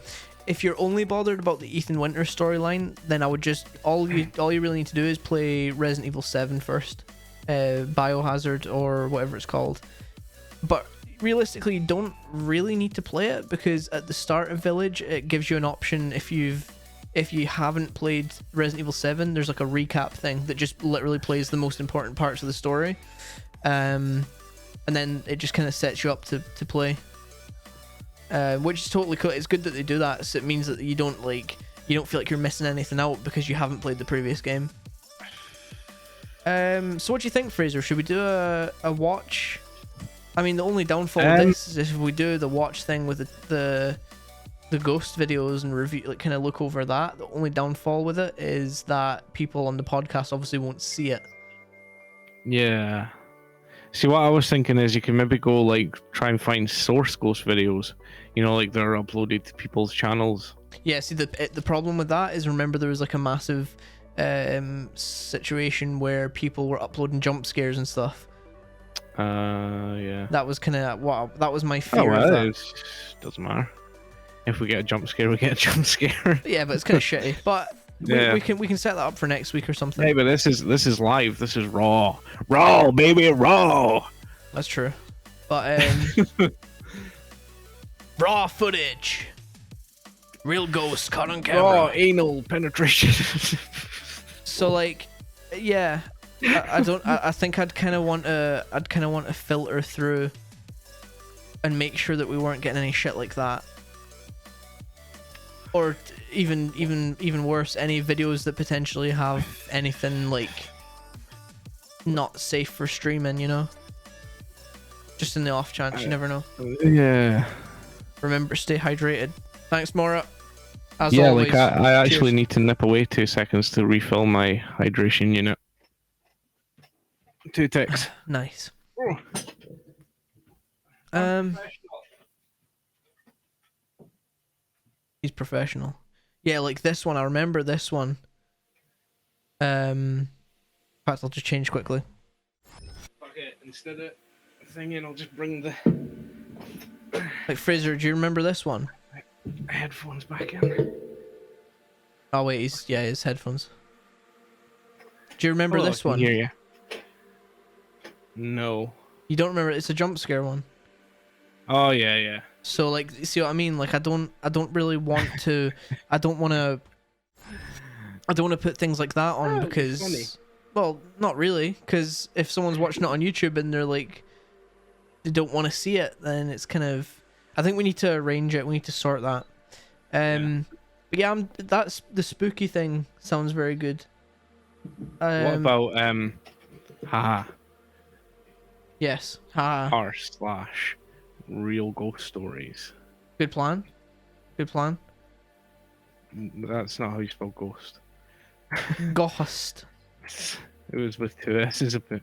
if you're only bothered about the Ethan Winters storyline, then I would just all you really need to do is play Resident Evil 7 first, Biohazard or whatever it's called. But realistically, you don't really need to play it, because at the start of Village, it gives you an option if you haven't played Resident Evil 7. There's like a recap thing that just literally plays the most important parts of the story, and then it just kind of sets you up to play. Which is totally cool. It's good that they do that, so it means that you don't feel like you're missing anything out because you haven't played the previous game. So what do you think, Fraser? Should we do a watch? I mean, the only downfall of this is if we do the watch thing with the ghost videos and review, like kind of look over that. The only downfall with it is that people on the podcast obviously won't see it. Yeah. See, what I was thinking is you can maybe go like try and find source ghost videos, you know, like they're uploaded to people's channels. Yeah, see, the problem with that is, remember, there was like a massive situation where people were uploading jump scares and stuff. Yeah. That was kind of that was my fear Oh, of well, that. doesn't matter. If we get a jump scare, we get a jump scare. Yeah, but it's kind of shitty. But Yeah. we can set that up for next week or something. Hey, but this is live. This is raw, baby, raw. That's true. But raw footage, real ghosts caught on camera. Raw anal penetration. So like, yeah, I think I'd kind of want to filter through and make sure that we weren't getting any shit like that, or even worse, any videos that potentially have anything like not safe for streaming, you know, just in the off chance. You never know. Yeah. Remember, stay hydrated. Thanks, Mora. As Yeah, always. like I actually Cheers. need to nip away 2 seconds to refill my hydration unit. 2 ticks. Nice. He's professional. Yeah, like this one. I remember this one. In fact, I'll just change quickly. Okay, instead of thinking, I'll just bring the Like, Fraser, do you remember this one? headphones back in. Oh wait, his headphones. Do you remember this one? Hear you. No. You don't remember? It's a jump scare one. Oh yeah. So like, see what I mean? Like, I don't really want to. I don't want to put things like that on because, funny. well, not really. Because if someone's watching it on YouTube and they're like, they don't want to see it, then it's kind of. I think we need to arrange it. We need to sort that. But yeah, that's the spooky thing. Sounds very good. What about haha Yes. Ha. r/real ghost stories? Good plan. Good plan. That's not how you spell ghost. Ghost. It was with 2 S's a bit.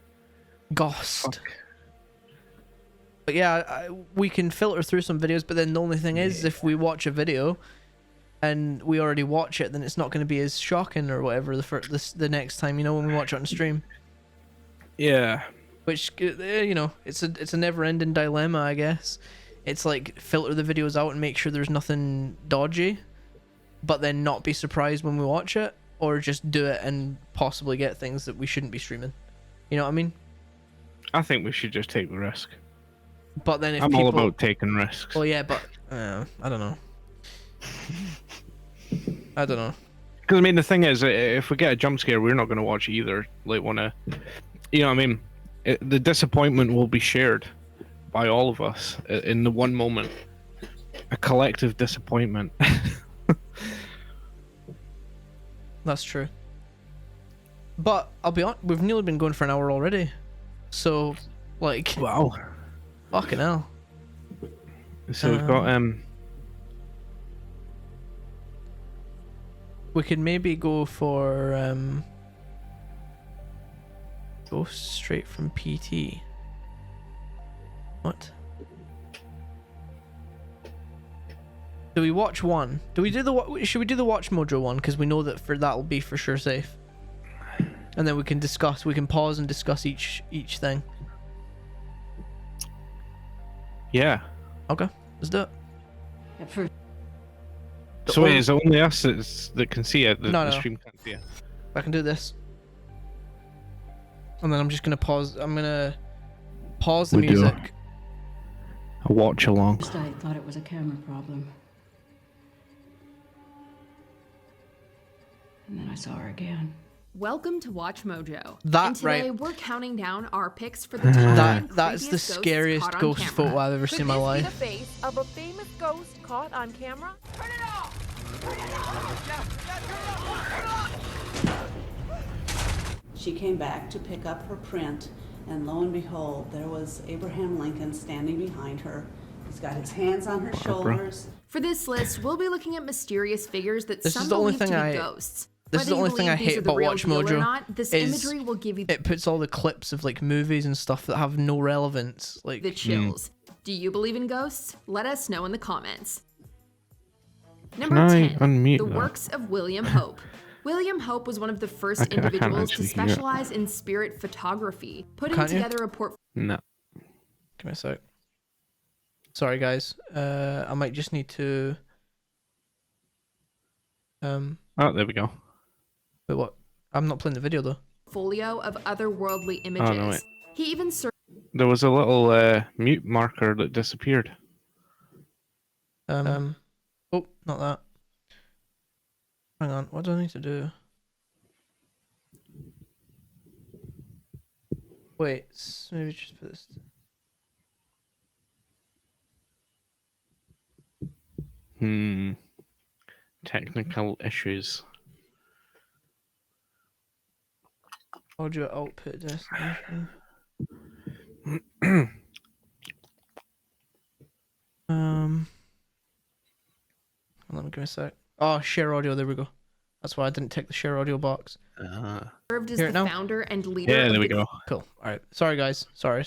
Ghost. Fuck. But yeah, we can filter through some videos, but then the only thing is, if we watch a video and we already watch it, then it's not going to be as shocking or whatever the next time, you know, when we watch it on stream. Yeah. Which, you know, it's a never-ending dilemma, I guess. It's like, filter the videos out and make sure there's nothing dodgy, but then not be surprised when we watch it, or just do it and possibly get things that we shouldn't be streaming. You know what I mean? I think we should just take the risk. But then if I'm people... all about taking risks. Well, yeah, but I don't know. I don't know. Because I mean, the thing is, if we get a jump scare, we're not going to watch either. Like, you know what I mean? The disappointment will be shared by all of us in the one moment. A collective disappointment. That's true. But I'll be honest, we've nearly been going for an hour already. So, like, Wow. fucking hell. So we've got We could maybe go for go straight from PT. What? Do we watch one? Do we do should we do the Watch Mojo one? Because we know that that'll be for sure safe. And then we can discuss. We can pause and discuss each thing. yeah. Okay, let's do it. So wait, is it only us that can see it? No, The no. stream can't see it. I can do this. And then I'm just gonna pause. I'm gonna pause the We do. music. A watch along. First I thought it was a camera problem. And then I saw her again. Welcome to Watch Mojo. That- and today right. we're counting down our picks for the top 10 That's the creepiest ghosts scariest caught on ghost camera. photo I've ever seen in my Could life. this be the face of a famous ghost caught on camera? Turn it off! Turn it off! She came back to pick up her print, and lo and behold, there was Abraham Lincoln standing behind her. He's got his hands on her shoulders. For this list, we'll be looking at mysterious figures that This some is the only believe thing to be I- ghosts. This is Whether the only you thing I believe these hate are the about real Watch deal or Mojo not, this is imagery will give you It puts all the clips of like movies and stuff that have no relevance. Like the chills. Do you believe in ghosts? Let us know in the comments. Number Can I 10, unmute the that? works of William Hope. William Hope was one of the first I can't individuals to actually hear it. specialize in spirit photography, putting Can't you? together a portfolio No. give me a sec. Sorry guys. I might just need to Oh, there we go. wait, what? I'm not playing the video though. of otherworldly images. Oh, no, wait. He even served There was a little mute marker that disappeared. Oh, not that. Hang on, what do I need to do? Wait, maybe just put this. Technical issues. Audio output destination. Let me give me a sec. Oh, share audio. There we go. That's why I didn't tick the share audio box. as Hear it the now? founder and leader Yeah, of there we the go. Cool. All right. Sorry, guys. Sorry.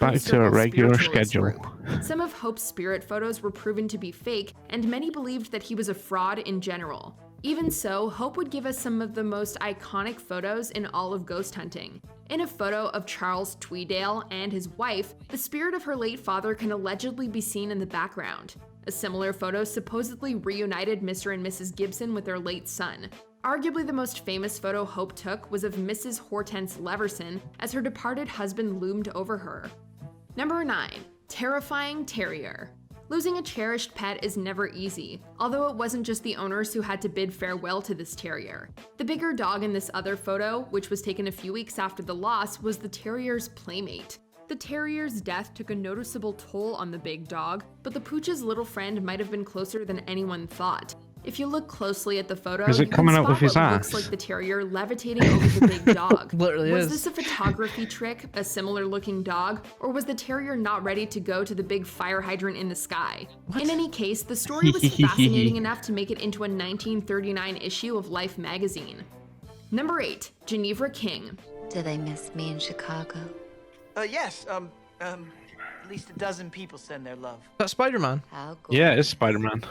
Back to Circle our regular Spiritualist schedule. group. Some of Hope's spirit photos were proven to be fake, and many believed that he was a fraud in general. Even so, Hope would give us some of the most iconic photos in all of ghost hunting. In a photo of Charles Tweedale and his wife, the spirit of her late father can allegedly be seen in the background. A similar photo supposedly reunited Mr. and Mrs. Gibson with their late son. Arguably the most famous photo Hope took was of Mrs. Hortense Leverson as her departed husband loomed over her. Number 9. Terrifying Terrier. Losing a cherished pet is never easy, although it wasn't just the owners who had to bid farewell to this terrier. The bigger dog in this other photo, which was taken a few weeks after the loss, was the terrier's playmate. The terrier's death took a noticeable toll on the big dog, but the pooch's little friend might have been closer than anyone thought. If you look closely at the photo, Is it you can coming out spot with his what looks ass? like the terrier levitating over the big dog. Literally was is. this a photography trick, a similar looking dog, or was the terrier not ready to go to the big fire hydrant in the sky? In any case, the story was fascinating enough to make it into a 1939 issue of Life magazine. Number 8. Genevra King. Do they miss me in Chicago? Yes, at least a dozen people send their love. That's Spider-Man. How good. Yeah, it's Spider-Man.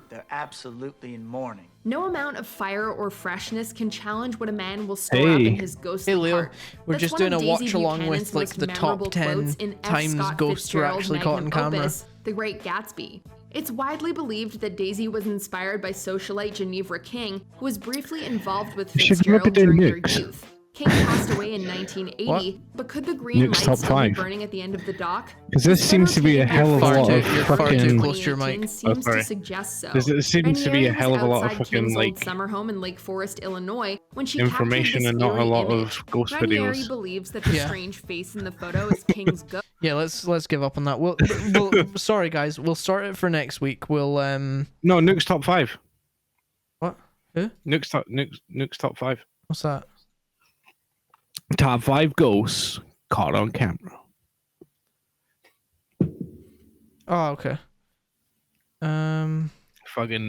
They're absolutely in mourning. No amount of fire or freshness can challenge what a man will store up in Hey. his ghostly Hey Leo, heart. we're That's just one doing of a Daisy watch along Buchanan's with like most the top memorable 10 quotes in F. times Scott ghosts were Fitzgerald's actually caught on magnum camera. opus, The Great Gatsby. It's widely believed that Daisy was inspired by socialite Genevra King, who was briefly involved with You should Fitzgerald look at their during their nukes. youth. King passed away in 1980, but could the green Nukes light top still be 5. burning at the end of the dock? Because this seems to be a hell of a Far lot too- of you're far too fucking. close to your mic. Seems sorry. to suggest so. It seems to be a Ranieri hell of a was lot of outside fucking King's old like summer home in Lake Forest, Illinois, when she information captured and this not a eerie lot image. of ghost Ranieri videos. believes that the Yeah. strange face in the photo is King's ghost. Yeah, let's give up on that. We'll sorry guys, we'll start it for next week. We'll No, Nuke's top 5. what? Who? Nuke's top 5. What's that? Top 5 ghosts caught on camera. Oh, okay. Fucking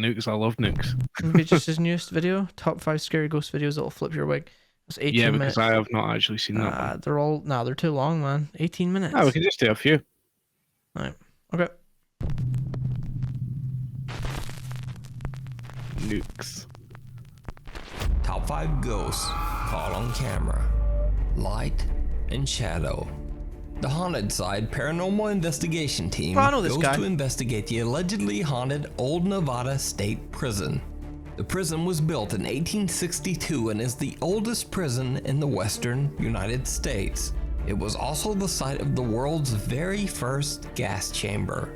Nukes, I love Nukes. Maybe just his newest video, top 5 scary ghost videos that'll flip your wig. It's 18 Yeah, minutes. because I have not actually seen that one. They're too long, man. 18 minutes. Oh, we can just do a few. Right. Okay. Nukes. Top 5 ghosts caught on camera. Light and shadow. The Haunted Side Paranormal Investigation Team Oh, I know this goes guy. to investigate the allegedly haunted Old Nevada State Prison. The prison was built in 1862 and is the oldest prison in the western United States. It was also the site of the world's very first gas chamber.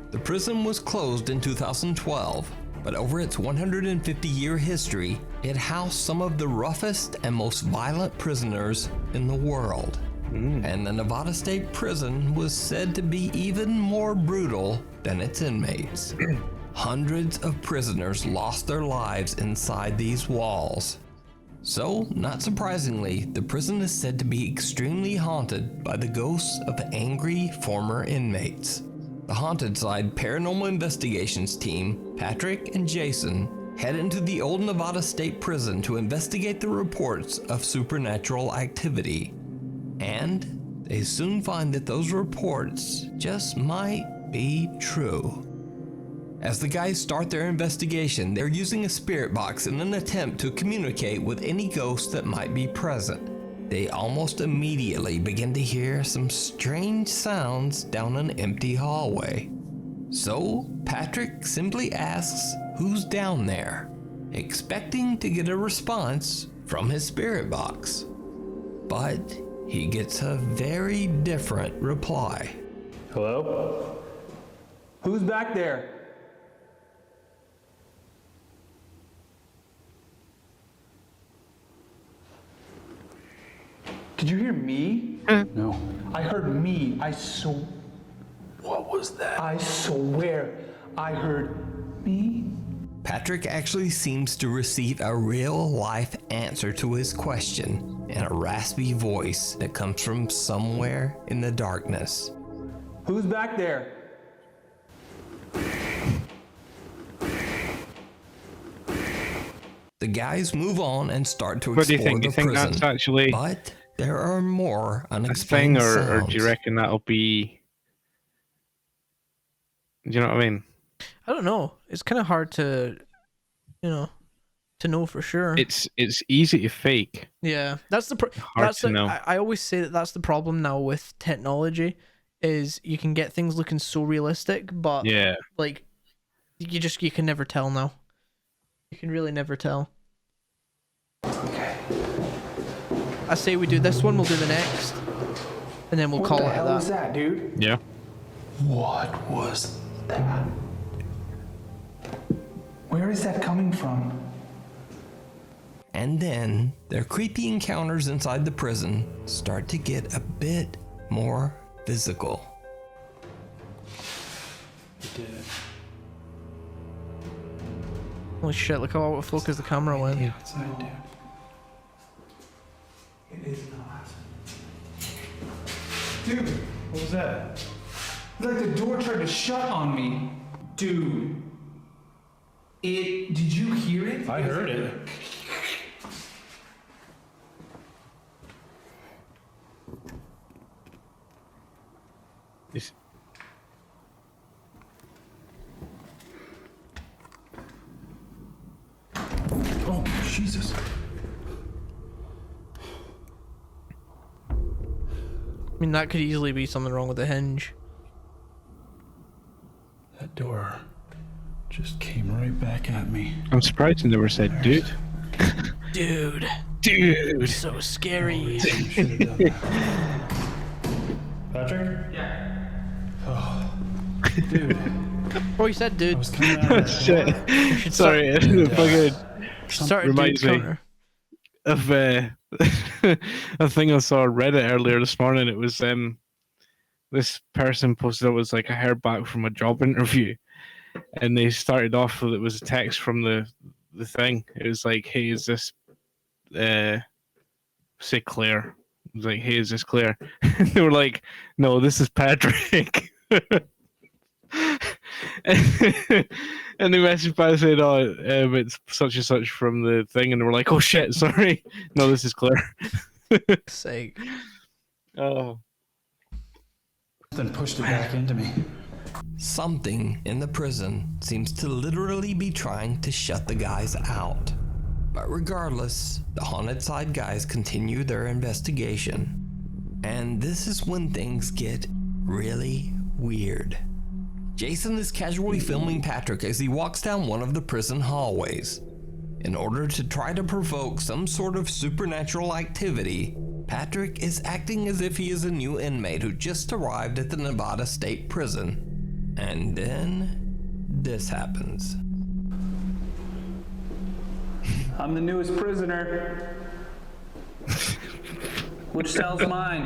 The prison was closed in 2012, but over its 150-year history, it housed some of the roughest and most violent prisoners in the world. And the Nevada State Prison was said to be even more brutal than its inmates. Hundreds of prisoners lost their lives inside these walls. So, not surprisingly, the prison is said to be extremely haunted by the ghosts of angry former inmates. The Haunted Side Paranormal Investigations team, Patrick and Jason, head into the Old Nevada State Prison to investigate the reports of supernatural activity. And they soon find that those reports just might be true. As the guys start their investigation, they're using a spirit box in an attempt to communicate with any ghost that might be present. They almost immediately begin to hear some strange sounds down an empty hallway. So Patrick simply asks who's down there, expecting to get a response from his spirit box. But he gets a very different reply. Hello? Who's back there? Did you hear me? No. I heard me. What was that? I swear I heard me. Patrick actually seems to receive a real-life answer to his question in a raspy voice that comes from somewhere in the darkness. Who's back there? The guys move on and start to What do you explore think? the You think prison, that's actually but there are more a unexplained thing, or sounds. do you reckon that'll be? Do you know what I mean? I don't know. It's kind of hard to, to know for sure. It's easy to fake. Yeah, that's the Hard that's to know. I always say that's the problem now with technology, is you can get things looking so realistic, but Yeah. like you can never tell now. You can really never tell. Okay. I say we do this one, we'll do the next, and then we'll call it What the hell that. was that, dude? Yeah. What was that? Where is that coming from? And then their creepy encounters inside the prison start to get a bit more physical. You did it. Holy shit! Look how out of focus the camera went. Outside, dude. It is not. Dude, what was that? It's like the door tried to shut on me. Dude. Did you hear it? I heard it. It's- Oh, Jesus. I mean, that could easily be something wrong with the hinge. That door just came right back at me. I'm surprised you never said, dude. Dude. Dude. So scary. Patrick? Yeah. Oh, dude. Oh, you said dude. I was coming out of that Shit. We should Sorry, fucking start a reminds dude me counter. of a thing I saw on Reddit earlier this morning. It was this person posted, it was like, I heard back from a job interview, and they started off with, it was a text from the thing. It was like, hey, is this say Claire? It was like, hey, is this Claire? They were like, no, this is Patrick. And they messaged back saying, oh, it's such and such from the thing, and they were like, oh shit, sorry, no, this is Claire. Sake. Oh. Then pushed it back into me. Something in the prison seems to literally be trying to shut the guys out. But regardless, the Haunted Side guys continue their investigation. And this is when things get really weird. Jason is casually filming Patrick as he walks down one of the prison hallways. In order to try to provoke some sort of supernatural activity, Patrick is acting as if he is a new inmate who just arrived at the Nevada State Prison. And then this happens. I'm the newest prisoner. Which cell's mine?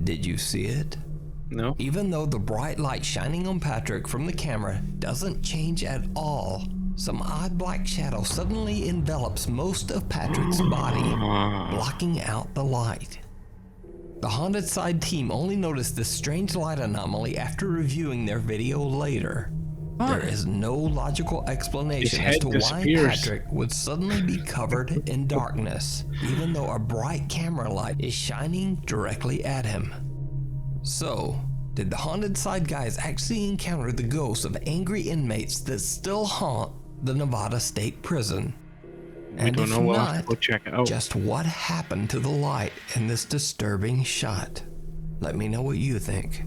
Did you see it? No. Even though the bright light shining on Patrick from the camera doesn't change at all, some odd black shadow suddenly envelops most of Patrick's body, blocking out the light. The Haunted Side team only noticed this strange light anomaly after reviewing their video later. There is no logical explanation as to why Patrick would suddenly be covered in darkness, even though a bright camera light is shining directly at him. So, did the Haunted Side guys actually encounter the ghosts of angry inmates that still haunt the Nevada State Prison? And if not, just what happened to the light in this disturbing shot? Let me know what you think.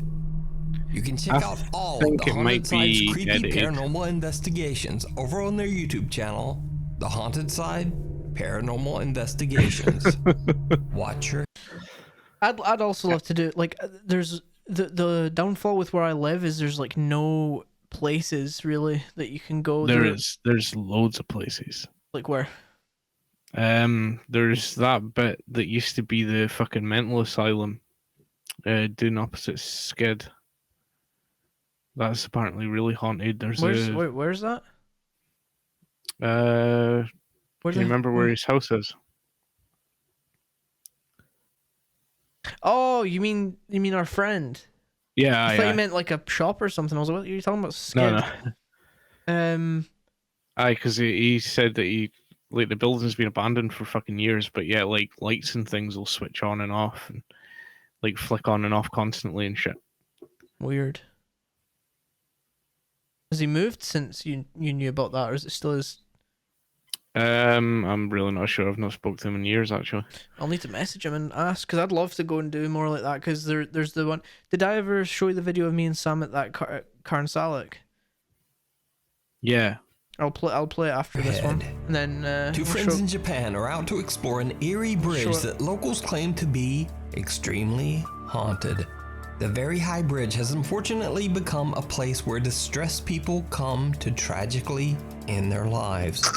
You can check out all of the Haunted Side's creepy paranormal investigations over on their YouTube channel, The Haunted Side Paranormal Investigations. Watch your... I'd also love to do, like, there's the downfall with where I live is there's like no places really that you can go. There's loads of places. Like where? There's that bit that used to be the fucking mental asylum, doing opposite Skid. That's apparently really haunted. Where's that? Do you remember where his house is? Oh, you mean our friend? Yeah, I thought you meant like a shop or something. I was like, what are you talking about? Skid? No. Because he said that the building's been abandoned for fucking years, but yeah, like lights and things will switch on and off and like flick on and off constantly and shit. Weird. Has he moved since you knew about that, or is it still his? I'm really not sure. I've not spoke to him in years, actually. I'll need to message him and ask, because I'd love to go and do more like that. Because there's the one. Did I ever show you the video of me and Sam at that Karn Salak? Yeah. I'll play it after this one, and then two friends in Japan are out to explore an eerie bridge that locals claim to be extremely haunted. The very high bridge has unfortunately become a place where distressed people come to tragically end their lives.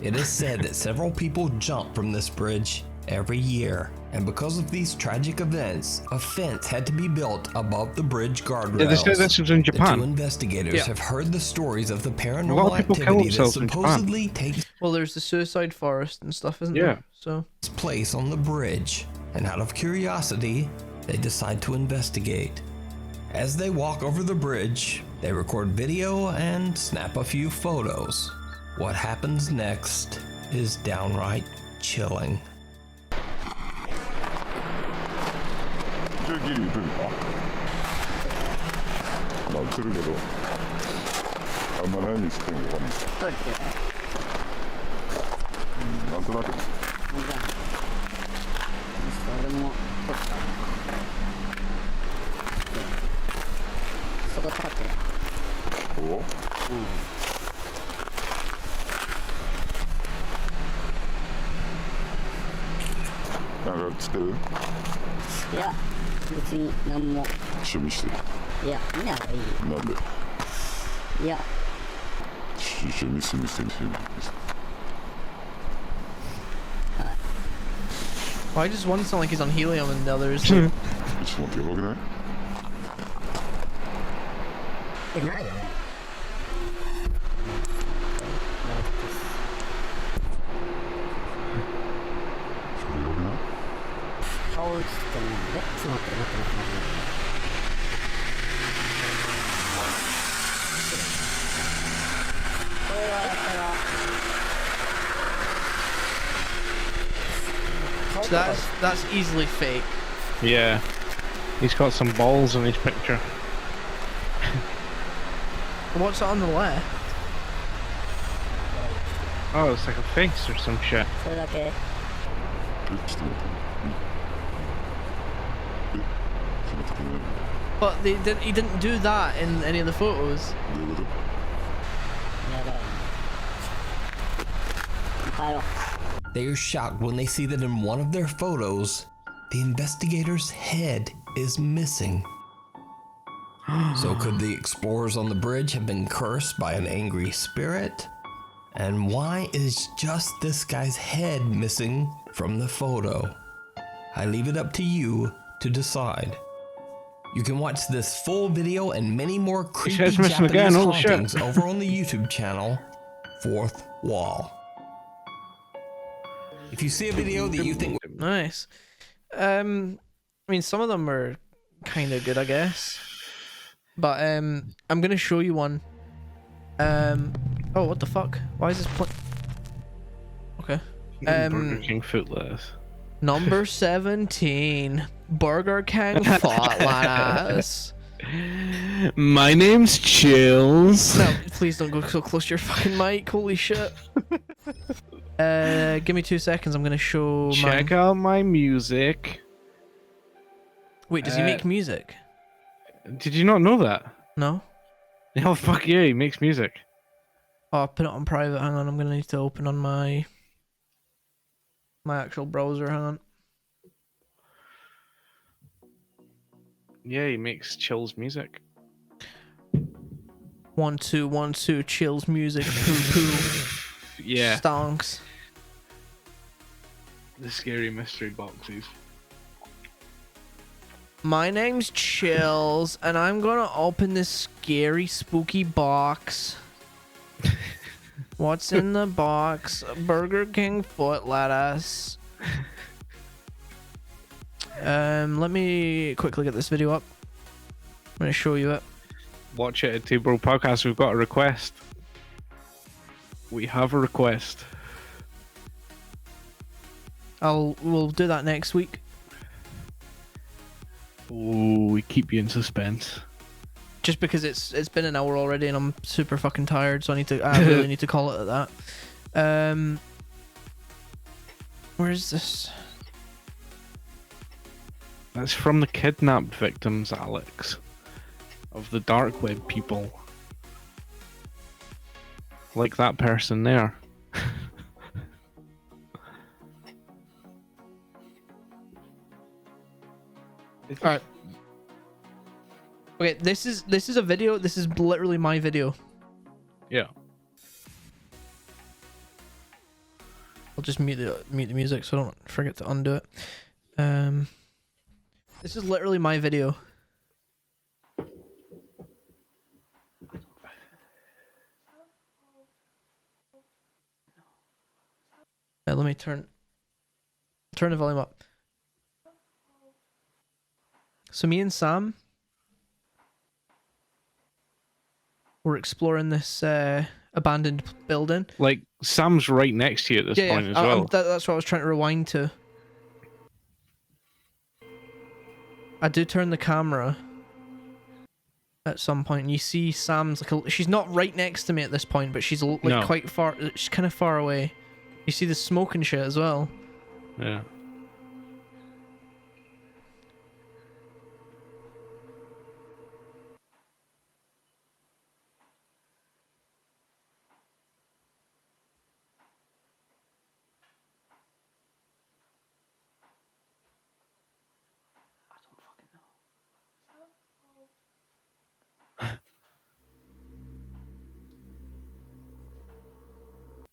It is said that several people jump from this bridge every year, and because of these tragic events, a fence had to be built above the bridge guardrails. Yeah, this was in Japan. The two investigators have heard the stories of the paranormal activity that supposedly takes. Well, there's the suicide forest and stuff, isn't there? So place on the bridge, and out of curiosity, they decide to investigate. As they walk over the bridge, they record video and snap a few photos. What happens next is downright chilling. Why does one sound like he's on helium and the other is like... So that's easily fake. Yeah. He's got some balls in his picture. What's on the left? Oh, it's like a face or some shit. But he didn't do that in any of the photos. They are shocked when they see that in one of their photos, the investigator's head is missing. So could the explorers on the bridge have been cursed by an angry spirit? And why is just this guy's head missing from the photo? I leave it up to you to decide. You can watch this full video and many more creepy Japanese hauntings over on the YouTube channel, Fourth Wall. If you see a video that you think... Nice. I mean, some of them are kind of good, I guess. But I'm gonna show you one. Oh, what the fuck? Why is this Okay. Burger King Footless. Number 17. Burger King Footless. My name's Chills. No, please don't go so close to your fucking mic. Holy shit. Give me 2 seconds. I'm gonna show. Check out my music. Wait, does he make music? Did you not know that? No. Oh fuck yeah, he makes music. Oh, I'll put it on private. Hang on, I'm gonna need to open on my actual browser. Hang on. Yeah, he makes Chills music. 1 2 1 2 Chills music. Poo poo. Yeah. Stonks. The scary mystery boxes. My name's Chills, and I'm gonna open this scary, spooky box. What's in the box? Burger King foot lettuce. Let me quickly get this video up. I'm gonna show you it. Watch it at Two Bro Podcast. We've got a request. We have a request. We'll do that next week. Oh, we keep you in suspense. Just because it's been an hour already and I'm super fucking tired, so I really need to call it at that. Where is this? That's from the kidnapped victims, Alex, of the dark web people. Like that person there. Alright. Okay, this is a video. This is literally my video. Yeah. I'll just mute the music so I don't forget to undo it. This is literally my video. Let me turn the volume up. So me and Sam, we're exploring this abandoned building. Like, Sam's right next to you at this point as well. That's what I was trying to rewind to. I do turn the camera at some point, and you see Sam's like she's not right next to me at this point, but she's like quite far. She's kind of far away. You see the smoke and shit as well. Yeah.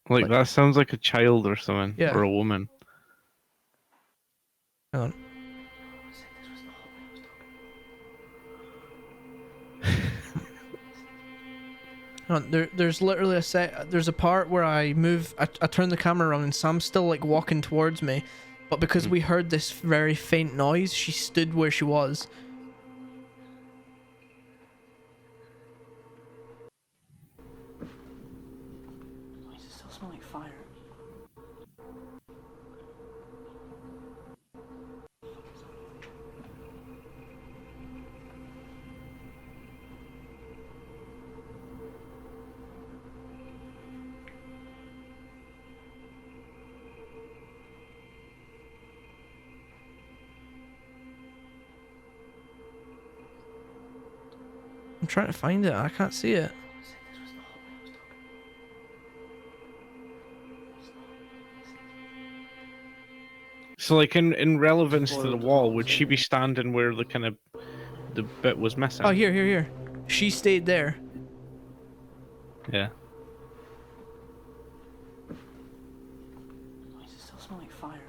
Like, that sounds like a child or something. Yeah. Or a woman. Hang on. There's literally there's a part where I turn the camera around and Sam's still like walking towards me, but because we heard this very faint noise, she stood where she was. Why does it still smell like fire? I'm trying to find it. I can't see it. So, like, in relevance to the wall, would she be standing where the kind of the bit was missing? Oh, here. She stayed there. Yeah. Why does it still smell like fire?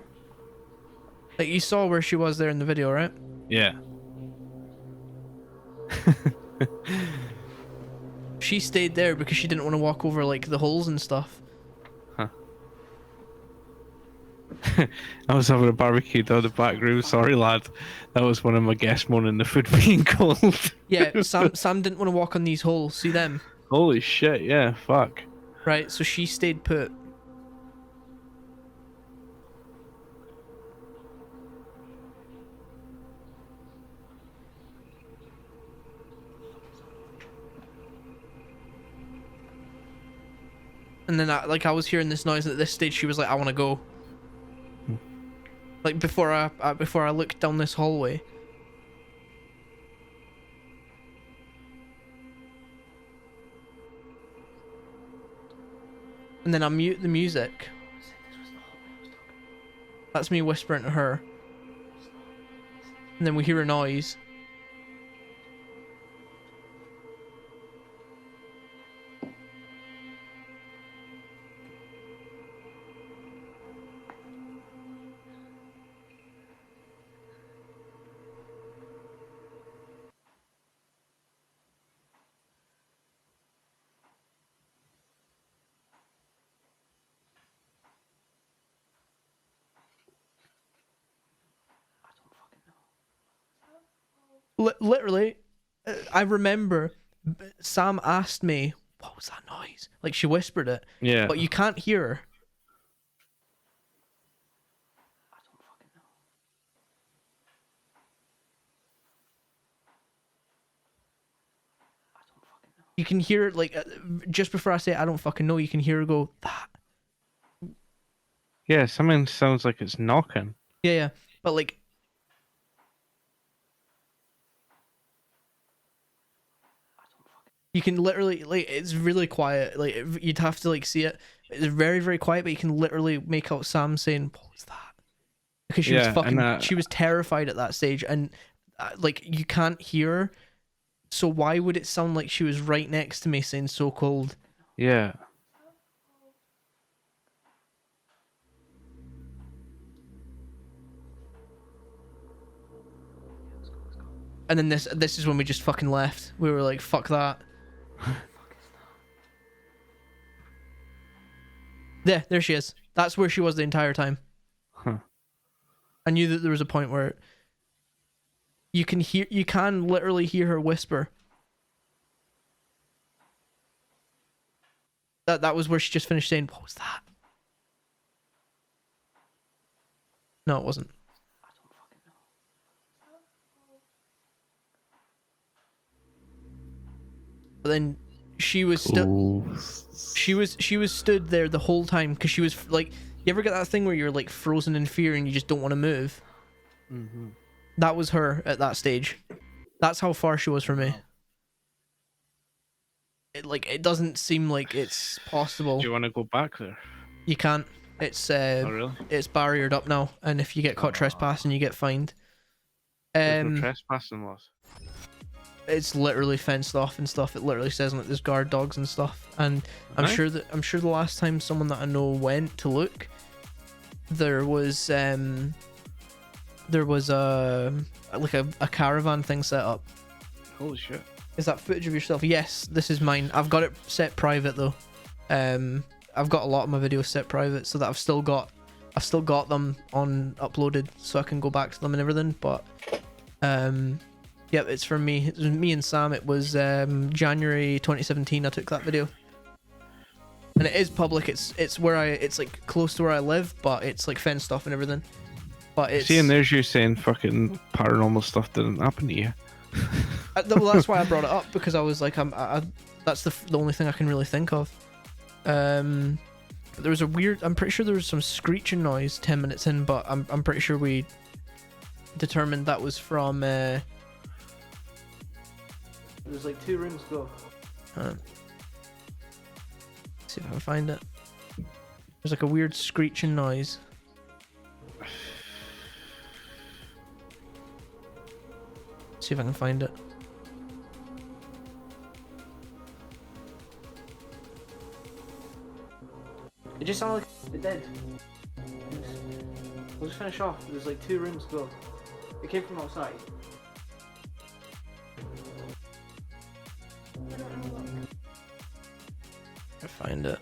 Like, you saw where she was there in the video, right? Yeah. She stayed there because she didn't want to walk over, like, the holes and stuff. Huh. I was having a barbecue down the back room. Sorry, lad. That was one of my guests moaning the food being cold. Yeah, Sam didn't want to walk on these holes. See them? Holy shit, yeah, fuck. Right, so she stayed put. And then I was hearing this noise, and at this stage she was like, I want to go. Like before I looked down this hallway. And then I mute the music. That's me whispering to her. And then we hear a noise. Literally, I remember Sam asked me, what was that noise? Like, she whispered it. Yeah. But you can't hear her. You can hear, like, just before I say I don't fucking know, you can hear her go, that. Yeah, something sounds like it's knocking. Yeah. But, like, you can literally, like, it's really quiet. Like, you'd have to, like, see it. It's very, very quiet, but you can literally make out Sam saying, what was that? Because she was fucking, she was terrified at that stage, and, like, you can't hear her. So why would it sound like she was right next to me saying so cold? Yeah. And then this is when we just fucking left. We were like, fuck that. There she is. That's where she was the entire time. Huh. I knew that there was a point where you can literally hear her whisper. That was where she just finished saying, what was that? No, it wasn't. But then she was still she was stood there the whole time because she was like, you ever get that thing where you're like frozen in fear and you just don't want to move? Mm-hmm. That was her at that stage. That's how far she was from me. It doesn't seem like it's possible. Do you want to go back there? You can't. It's oh, really? It's barriered up now, and if you get caught trespassing, you get fined. There's no trespassing laws. It's literally fenced off and stuff. It literally says like there's guard dogs and stuff. And I'm sure the last time someone that I know went to look, there was a caravan thing set up. Holy shit. Is that footage of yourself? Yes, this is mine. I've got it set private though. I've got a lot of my videos set private so that I've still got them on uploaded so I can go back to them and everything. But yep, it's for me. It was me and Sam. It was January 2017. I took that video, and it is public. It's where it's like close to where I live, but it's like fenced off and everything. But it's see, and there's you saying fucking paranormal stuff didn't happen to you. Well, that's why I brought it up, because I was like, that's the only thing I can really think of. There was a weird. I'm pretty sure there was some screeching noise 10 minutes in, but I'm pretty sure we determined that was from. There's like 2 rooms to go. See if I can find it. There's like a weird screeching noise. See if I can find it. It just sounded like it did. We'll just finish off. There's like 2 rooms to go. It came from outside. I find it.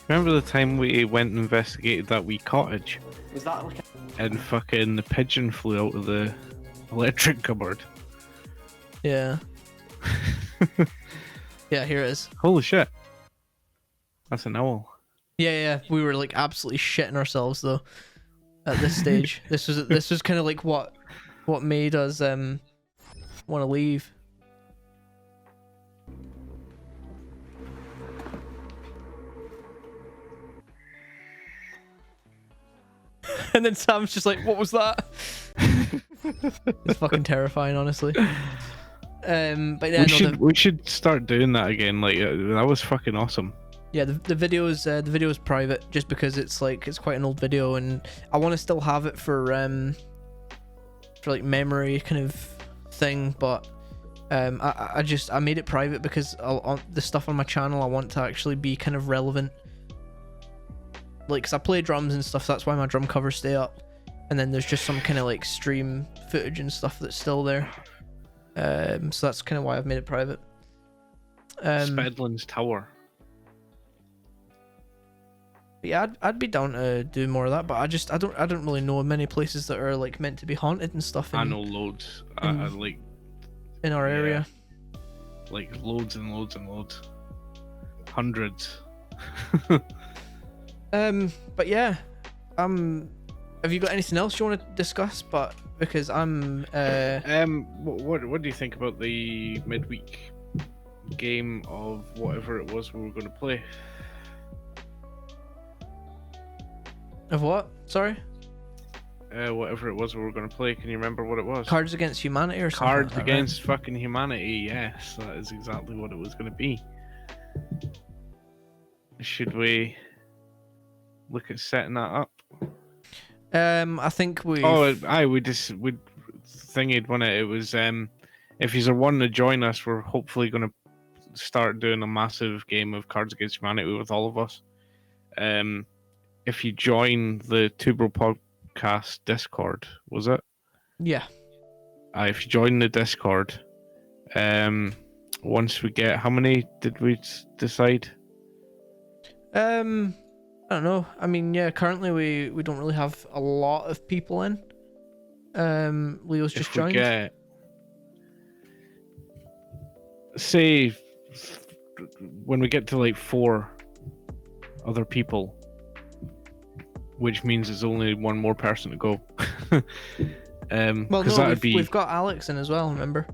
Remember the time we went and investigated that wee cottage? Was that like And fucking the pigeon flew out of the electric cupboard. Yeah. Yeah, here it is. Holy shit. That's an owl. Yeah. We were like absolutely shitting ourselves though. At this stage, this was kind of like what made us want to leave. And then Sam's just like, "What was that?" It's fucking terrifying, honestly. But yeah, we should start doing that again. Like that was fucking awesome. Yeah, the video is private just because it's quite an old video, and I want to still have it for like memory kind of thing. But I made it private because the stuff on my channel I want to actually be kind of relevant. Like, 'cause I play drums and stuff, so that's why my drum covers stay up. And then there's just some kind of like stream footage and stuff that's still there. So that's kind of why I've made it private. Spedlin's Tower. Yeah, I'd be down to do more of that, but I don't really know many places that are like meant to be haunted and stuff. I know loads. I like in our area. Like loads and loads and loads. Hundreds. But yeah, have you got anything else you want to discuss? But because what do you think about the midweek game of whatever it was we were going to play? Of what? Sorry. Whatever it was we were going to play. Can you remember what it was? Cards Against Humanity or something? Cards Against fucking Humanity. Yes, that is exactly what it was going to be. Should we look at setting that up? I think we. we thingied when it was if you're wanting to join us, we're hopefully going to start doing a massive game of Cards Against Humanity with all of us. If you join the Two Bro Podcast Discord, was it? Yeah. If you join the Discord, once we get, how many did we decide? I don't know. I mean, yeah, currently we don't really have a lot of people in. Leo's just joined. Say when we get to like 4 other people, which means there's only one more person to go. Well, no, we've got Alex in as well, remember?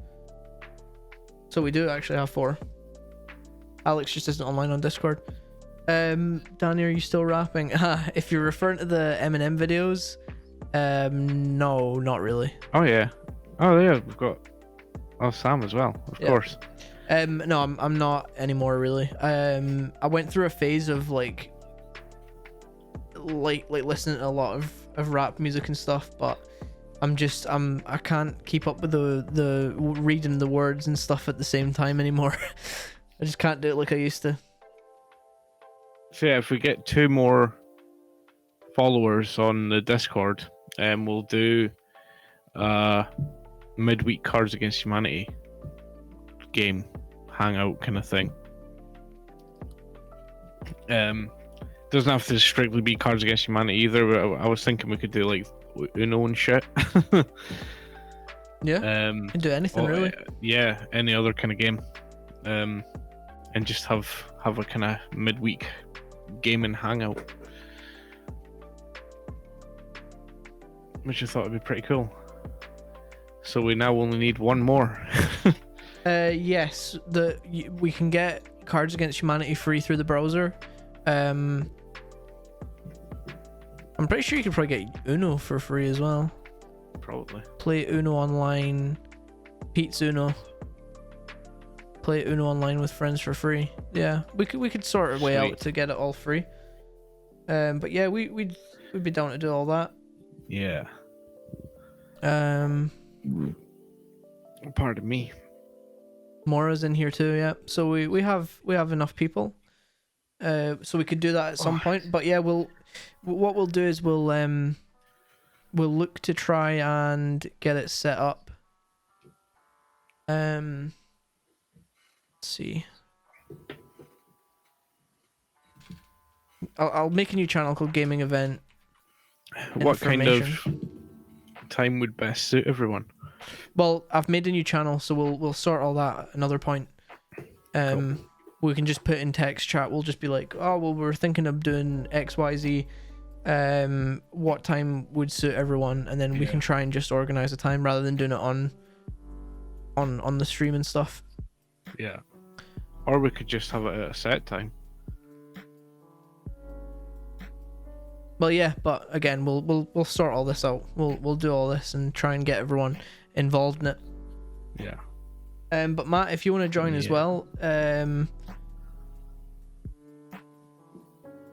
So we do actually have 4. Alex just isn't online on Discord. Danny, are you still rapping? If you're referring to the Eminem videos, no, not really. Oh yeah, we've got Sam as well, of course. No, I'm not anymore really. I went through a phase of like listening to a lot of rap music and stuff, but I can't keep up with the reading the words and stuff at the same time anymore. I just can't do it like I used to. So yeah, if we get 2 more followers on the Discord, we'll do midweek Cards Against Humanity game hangout kind of thing. Doesn't have to strictly be Cards Against Humanity either, but I was thinking we could do like Uno and shit. Yeah, can do anything really. Yeah, any other kind of game, and just have a kind of midweek gaming hangout, which I thought would be pretty cool. So we now only need 1 more. Yes, we can get Cards Against Humanity free through the browser. I'm pretty sure you could probably get Uno for free as well. Probably. Play Uno online. Pete's Uno. Play Uno online with friends for free. Yeah, we could sort a way Sweet. out to get it all free. But yeah, we'd be down to do all that. Yeah. Pardon me. Mora's in here too, yeah. So we have enough people. So we could do that at some point. But yeah, what we'll do is we'll look to try and get it set up. Let's see. I'll make a new channel called Gaming Event. What kind of Information. time would best suit everyone? Well, I've made a new channel, so we'll sort all that at another point. Cool. We can just put in text chat. We'll just be like, oh well, we're thinking of doing XYZ. What time would suit everyone, and then we can try and just organize a time rather than doing it on the stream and stuff. Yeah. Or we could just have it at a set time. Well, yeah, but again, we'll sort all this out. We'll do all this and try and get everyone involved in it. Yeah. But Matt, if you want to join as well,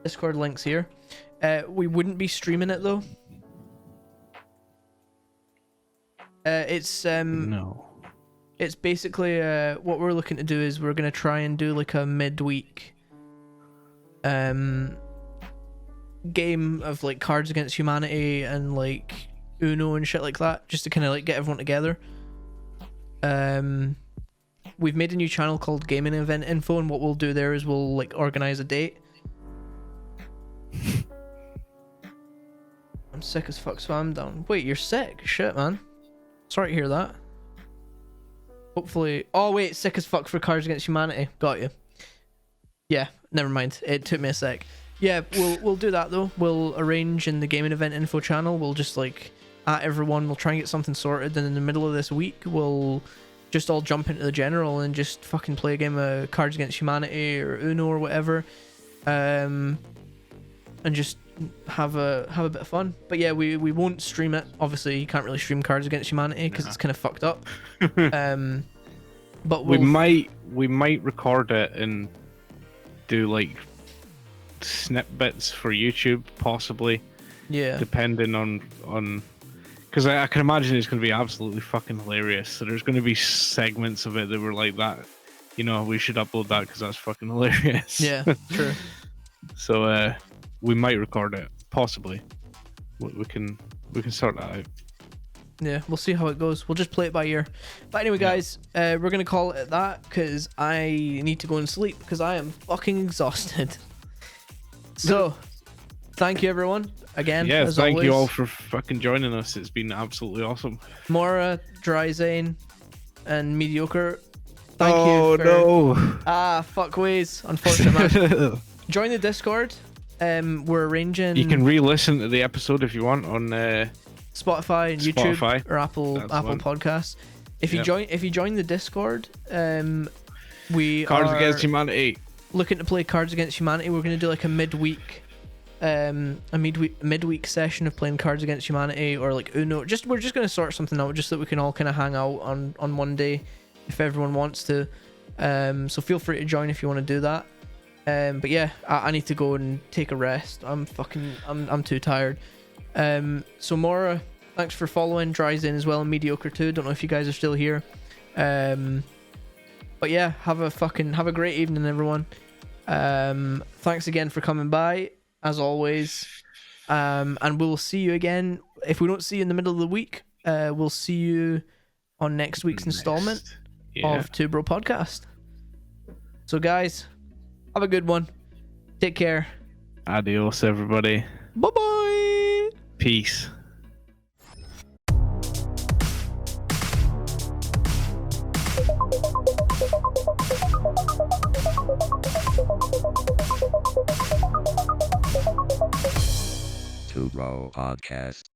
Discord links here. We wouldn't be streaming it though. It's No. It's basically what we're looking to do is we're gonna try and do like a midweek game of like Cards Against Humanity and like Uno and shit like that, just to kind of like get everyone together. We've made a new channel called Gaming Event Info, and what we'll do there is we'll like organize a date. I'm sick as fuck, so I'm down. Wait, you're sick? Shit, man. Sorry to hear that. Hopefully. Oh wait, sick as fuck for Cards Against Humanity. Got you. Yeah, never mind. It took me a sec. Yeah, we'll do that though. We'll arrange in the Gaming Event Info channel. We'll just like at everyone. We'll try and get something sorted. Then in the middle of this week, we'll just all jump into the general and just fucking play a game of Cards Against Humanity or Uno or whatever, and just have a bit of fun. But yeah, we won't stream it. Obviously, you can't really stream Cards Against Humanity because it's kind of fucked up. But we might record it and do like snippets for YouTube, possibly. Yeah. Depending on, because I can imagine it's going to be absolutely fucking hilarious. So there's going to be segments of it that were like that. You know, we should upload that because that's fucking hilarious. Yeah, true. So we might record it, possibly. We can sort that out. Yeah, we'll see how it goes. We'll just play it by ear. But anyway, guys, we're going to call it at that because I need to go and sleep because I am fucking exhausted. So, thank you, everyone. Again, yeah, as thank always. you all for fucking joining us. It's been absolutely awesome. Mora, Dryzane, and Mediocre. Thank you. Oh, no. Fuckways. Unfortunate, man. Join the Discord. We're arranging. You can re-listen to the episode if you want on Spotify and YouTube Spotify. or Apple Podcasts. If you join the Discord, we Cards are Against Humanity. looking to play Cards Against Humanity. We're going to do like a midweek session of playing Cards Against Humanity or like Uno. We're just going to sort something out just so that we can all kind of hang out on one day if everyone wants to. So feel free to join if you want to do that. But yeah, I need to go and take a rest. I'm too tired. So Mora, thanks for following. Dryzane as well, and Mediocre too. Don't know if you guys are still here. But yeah, have a great evening, everyone. Thanks again for coming by, as always. And we'll see you again. If we don't see you in the middle of the week, we'll see you on next week's installment of Two Bro Podcast. So guys, have a good one. Take care. Adios, everybody. Bye-bye. Peace. Two Bro Podcast.